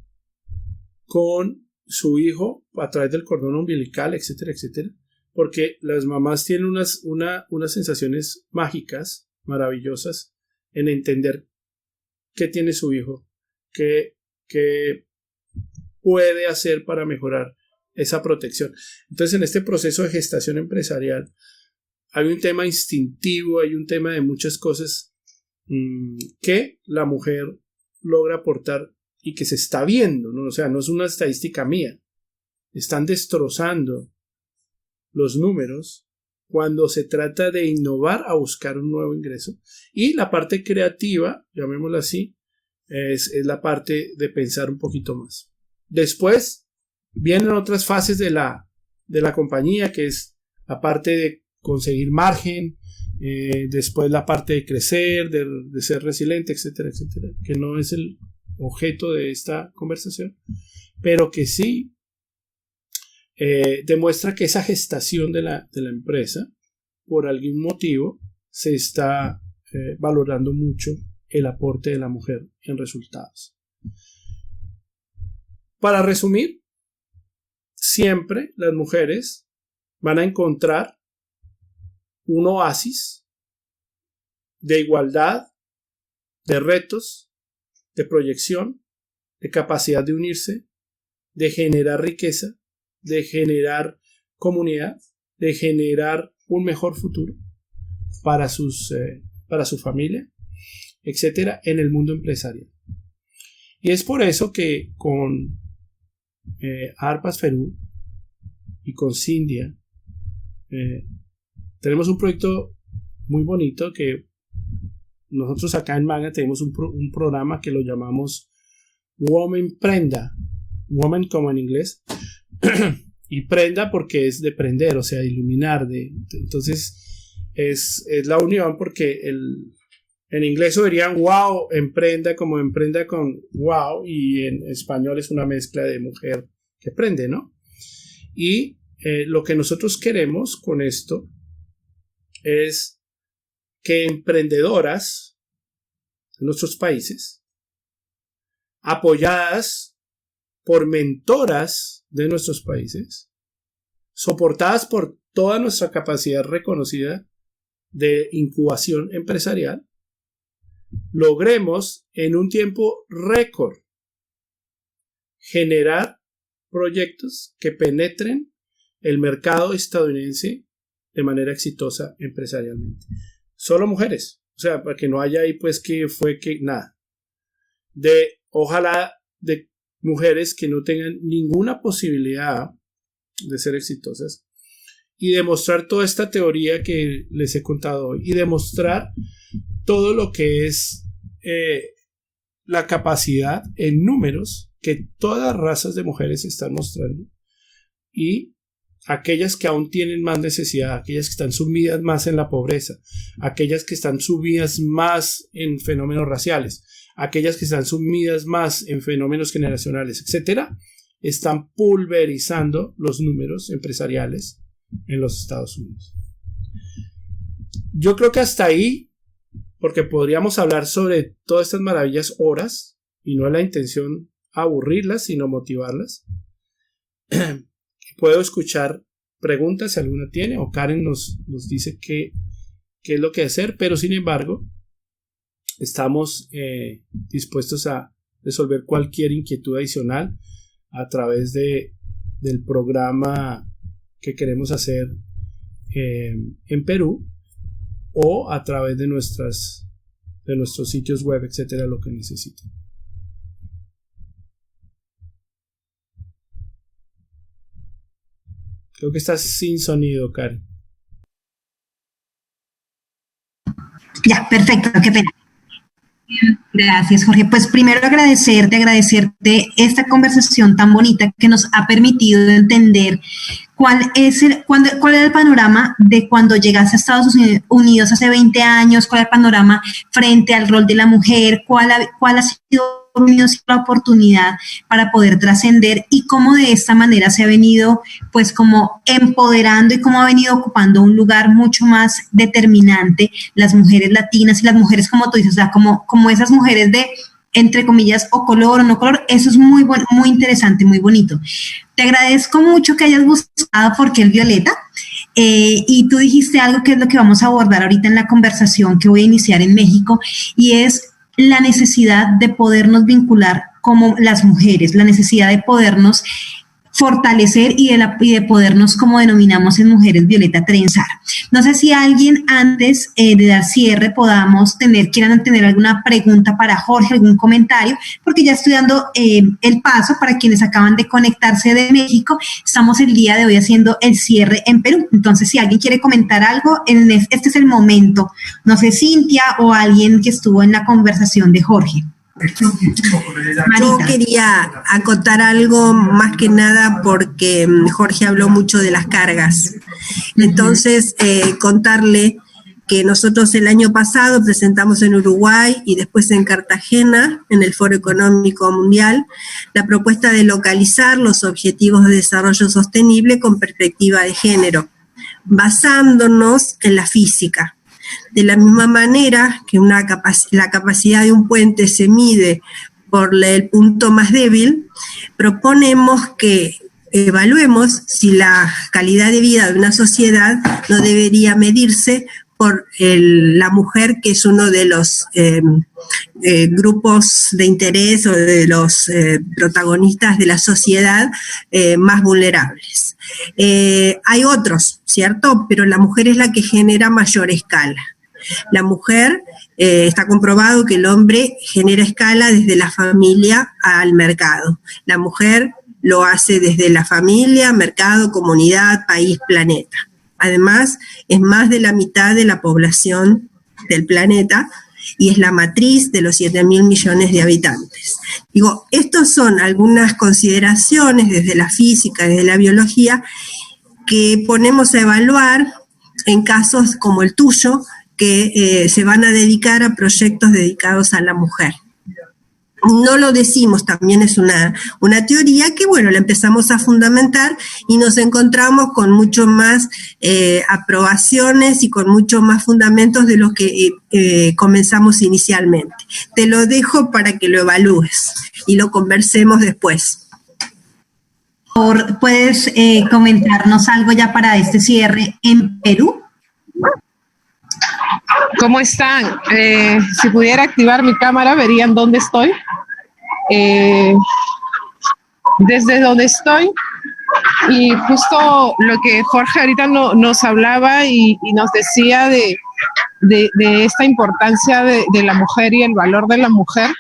con su hijo a través del cordón umbilical, etcétera, etcétera. Porque las mamás tienen unas sensaciones mágicas, maravillosas, en entender qué tiene su hijo, qué puede hacer para mejorar esa protección. Entonces, en este proceso de gestación empresarial hay un tema instintivo, hay un tema de muchas cosas que la mujer logra aportar y que se está viendo, ¿no? O sea, no es una estadística mía. Están destrozando los números cuando se trata de innovar a buscar un nuevo ingreso. Y la parte creativa, llamémosla así, es la parte de pensar un poquito más. Después vienen otras fases de la compañía, que es la parte de conseguir margen, después la parte de crecer, de ser resiliente, etcétera, etcétera, que no es el objeto de esta conversación, pero que sí demuestra que esa gestación de la empresa, por algún motivo, se está valorando mucho el aporte de la mujer en resultados. Para resumir, siempre las mujeres van a encontrar un oasis de igualdad, de retos, de proyección, de capacidad de unirse, de generar riqueza, de generar comunidad, de generar un mejor futuro para su familia, etcétera, en el mundo empresarial. Y es por eso que con ARPAS Perú y con Cindia tenemos un proyecto muy bonito que nosotros acá en Maga tenemos un programa que lo llamamos Woman Prenda, Woman como en inglés, y prenda porque es de prender, o sea, de iluminar, entonces es la unión, porque en inglés dirían wow, emprenda como emprenda con wow, y en español es una mezcla de mujer que prende, ¿no? Y lo que nosotros queremos con esto es que emprendedoras en nuestros países, apoyadas por mentoras de nuestros países, soportadas por toda nuestra capacidad reconocida de incubación empresarial, logremos en un tiempo récord generar proyectos que penetren el mercado estadounidense de manera exitosa empresarialmente. Solo mujeres, o sea, para que no haya ahí pues nada. De ojalá de mujeres que no tengan ninguna posibilidad de ser exitosas, y demostrar toda esta teoría que les he contado hoy, y demostrar todo lo que es la capacidad en números que todas razas de mujeres están mostrando, y aquellas que aún tienen más necesidad, aquellas que están sumidas más en la pobreza, aquellas que están sumidas más en fenómenos raciales, aquellas que están sumidas más en fenómenos generacionales, etcétera, están pulverizando los números empresariales en los Estados Unidos. Yo creo que hasta ahí, porque podríamos hablar sobre todas estas maravillas horas, y no es la intención aburrirlas, sino motivarlas. Puedo escuchar preguntas si alguna tiene, o Karen nos dice qué es lo que hacer, pero sin embargo estamos dispuestos a resolver cualquier inquietud adicional a través del programa que queremos hacer en Perú, o a través de nuestros sitios web, etcétera, lo que necesiten. Creo que estás sin sonido, Karen. Ya, perfecto, qué pena. Gracias, Jorge. Pues primero agradecerte esta conversación tan bonita que nos ha permitido entender cuál era el panorama de cuando llegaste a Estados Unidos hace 20 años, cuál es el panorama frente al rol de la mujer, cuál ha sido la oportunidad para poder trascender, y cómo de esta manera se ha venido pues como empoderando y cómo ha venido ocupando un lugar mucho más determinante las mujeres latinas y las mujeres, como tú dices, o sea, como esas mujeres de, entre comillas, o color o no color. Eso es muy bueno, muy interesante, muy bonito. Te agradezco mucho que hayas buscado por qué el violeta, y tú dijiste algo que es lo que vamos a abordar ahorita en la conversación que voy a iniciar en México, y es la necesidad de podernos vincular como las mujeres, la necesidad de podernos fortalecer y de podernos, como denominamos en Mujeres Violeta, trenzar. No sé si alguien antes de dar cierre quieran tener alguna pregunta para Jorge, algún comentario, porque ya estoy dando el paso para quienes acaban de conectarse de México. Estamos el día de hoy haciendo el cierre en Perú. Entonces, si alguien quiere comentar algo, este es el momento. No sé, Cintia o alguien que estuvo en la conversación de Jorge. Yo quería acotar algo, más que nada porque Jorge habló mucho de las cargas. Entonces, contarle que nosotros el año pasado presentamos en Uruguay y después en Cartagena, en el Foro Económico Mundial, la propuesta de localizar los objetivos de desarrollo sostenible con perspectiva de género, basándonos en la física. De la misma manera que la capacidad de un puente se mide por el punto más débil, proponemos que evaluemos si la calidad de vida de una sociedad no debería medirse por la mujer, que es uno de los grupos de interés o de los protagonistas de la sociedad más vulnerables. Hay otros, ¿cierto? Pero la mujer es la que genera mayor escala. La mujer, está comprobado que el hombre genera escala desde la familia al mercado. La mujer lo hace desde la familia, mercado, comunidad, país, planeta. Además, es más de la mitad de la población del planeta y es la matriz de los 7.000 millones de habitantes. Digo, estas son algunas consideraciones desde la física, desde la biología, que ponemos a evaluar en casos como el tuyo, que se van a dedicar a proyectos dedicados a la mujer. No lo decimos, también es una teoría que, bueno, la empezamos a fundamentar y nos encontramos con mucho más aprobaciones y con mucho más fundamentos de los que comenzamos inicialmente. Te lo dejo para que lo evalúes y lo conversemos después. ¿Puedes comentarnos algo ya para este cierre en Perú? ¿Cómo están? Si pudiera activar mi cámara, verían dónde estoy. Desde donde estoy, y justo lo que Jorge ahorita nos hablaba y nos decía de esta importancia de la mujer y el valor de la mujer,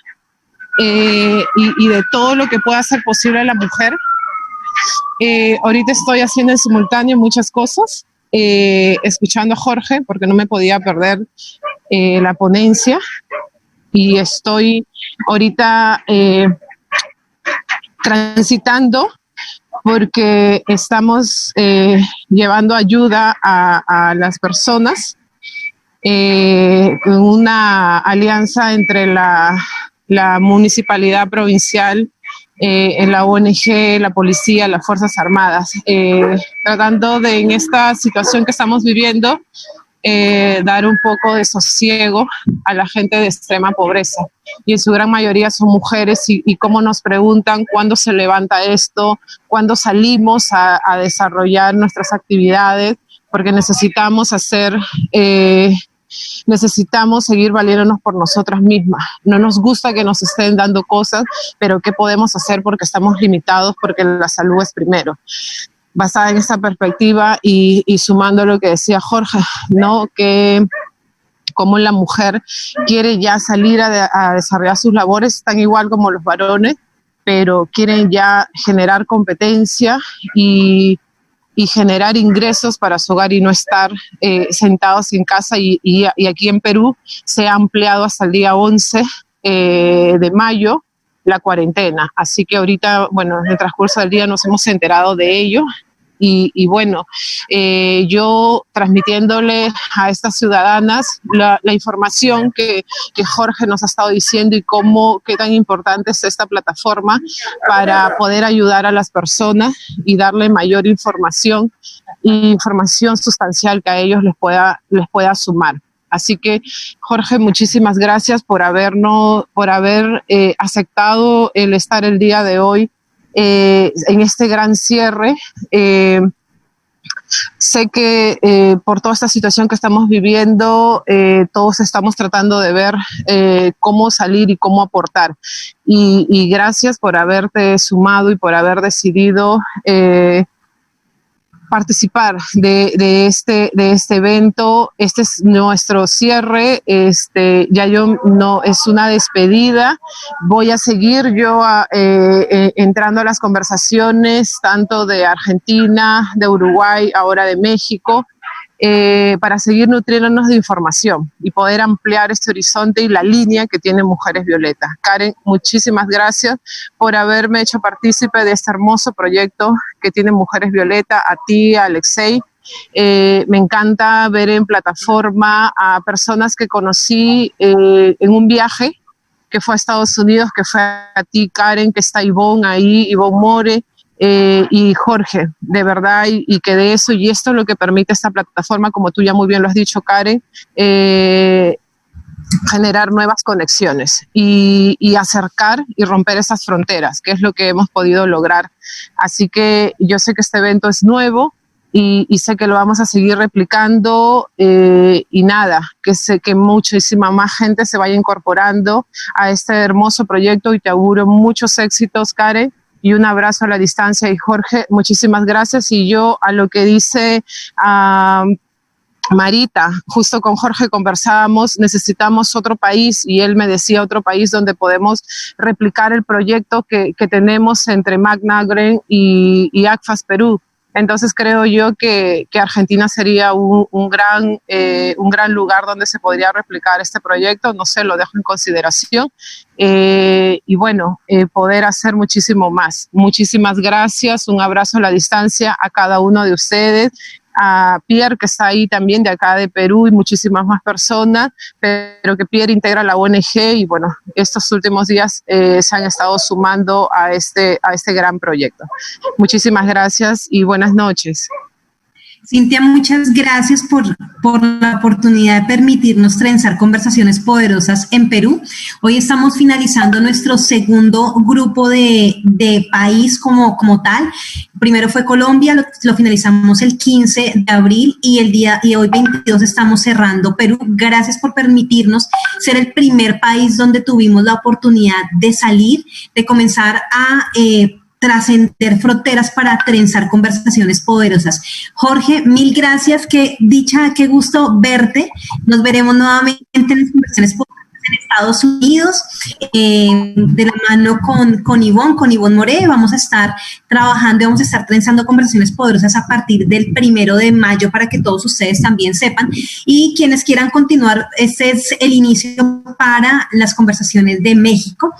y de todo lo que pueda hacer posible la mujer. Ahorita estoy haciendo en simultáneo muchas cosas, escuchando a Jorge porque no me podía perder la ponencia, y estoy ahorita transitando porque estamos llevando ayuda a las personas con una alianza entre la municipalidad provincial, en la ONG, la policía, las Fuerzas Armadas, tratando de, en esta situación que estamos viviendo, dar un poco de sosiego a la gente de extrema pobreza. Y en su gran mayoría son mujeres, y cómo nos preguntan cuándo se levanta esto, cuándo salimos a desarrollar nuestras actividades, porque necesitamos necesitamos seguir valiéndonos por nosotras mismas. No nos gusta que nos estén dando cosas, pero ¿qué podemos hacer? Porque estamos limitados, porque la salud es primero. Basada en esta perspectiva y sumando lo que decía Jorge, ¿no? Que como la mujer quiere ya salir a desarrollar sus labores, tan igual como los varones, pero quieren ya generar competencia y generar ingresos para su hogar y no estar sentados en casa, y aquí en Perú se ha ampliado hasta el día 11 de mayo la cuarentena, así que ahorita, bueno, en el transcurso del día nos hemos enterado de ello. Y bueno, yo transmitiéndole a estas ciudadanas la información que Jorge nos ha estado diciendo, y qué tan importante es esta plataforma para poder ayudar a las personas y darle mayor información sustancial que a ellos les pueda sumar. Así que, Jorge, muchísimas gracias por haber aceptado el estar el día de hoy en este gran cierre. Sé que por toda esta situación que estamos viviendo, todos estamos tratando de ver cómo salir y cómo aportar. Y gracias por haberte sumado y por haber decidido participar de este evento. Este es nuestro cierre, ya no es una despedida. Voy a seguir yo entrando a las conversaciones tanto de Argentina, de Uruguay, ahora de México, para seguir nutriéndonos de información y poder ampliar este horizonte y la línea que tiene Mujeres Violetas. Karen, muchísimas gracias por haberme hecho partícipe de este hermoso proyecto que tiene Mujeres Violetas, a ti, a Alexei. Me encanta ver en plataforma a personas que conocí en un viaje que fue a Estados Unidos, que fue a ti, Karen, que está Ivonne ahí, Ivonne More, y Jorge, de verdad, y que de eso, y esto es lo que permite esta plataforma, como tú ya muy bien lo has dicho, Karen, generar nuevas conexiones y acercar y romper esas fronteras, que es lo que hemos podido lograr. Así que yo sé que este evento es nuevo y sé que lo vamos a seguir replicando, y nada, que muchísima más gente se vaya incorporando a este hermoso proyecto, y te auguro muchos éxitos, Karen. Y un abrazo a la distancia. Y Jorge, muchísimas gracias. Y yo, a lo que dice Marita, justo con Jorge conversábamos, necesitamos otro país, y él me decía otro país donde podemos replicar el proyecto que tenemos entre Magna Green y ACFAS Perú. Entonces creo yo que Argentina sería un gran lugar donde se podría replicar este proyecto. No sé, lo dejo en consideración. Y bueno, poder hacer muchísimo más. Muchísimas gracias, un abrazo a la distancia a cada uno de ustedes, a Pierre, que está ahí también de acá de Perú, y muchísimas más personas, pero que Pierre integra la ONG, y bueno, estos últimos días se han estado sumando a este gran proyecto. Muchísimas gracias y buenas noches. Cintia, muchas gracias por la oportunidad de permitirnos trenzar conversaciones poderosas en Perú. Hoy estamos finalizando nuestro segundo grupo de país como tal. Primero fue Colombia, lo finalizamos el 15 de abril y hoy 22 estamos cerrando Perú. Gracias por permitirnos ser el primer país donde tuvimos la oportunidad de salir, de comenzar a trascender fronteras para trenzar conversaciones poderosas. Jorge, mil gracias, qué dicha, qué gusto verte. Nos veremos nuevamente en las conversaciones poderosas en Estados Unidos, de la mano con Ivonne Moré. Vamos a estar trabajando y vamos a estar trenzando conversaciones poderosas a partir del 1 de mayo para que todos ustedes también sepan. Y quienes quieran continuar, este es el inicio para las conversaciones de México.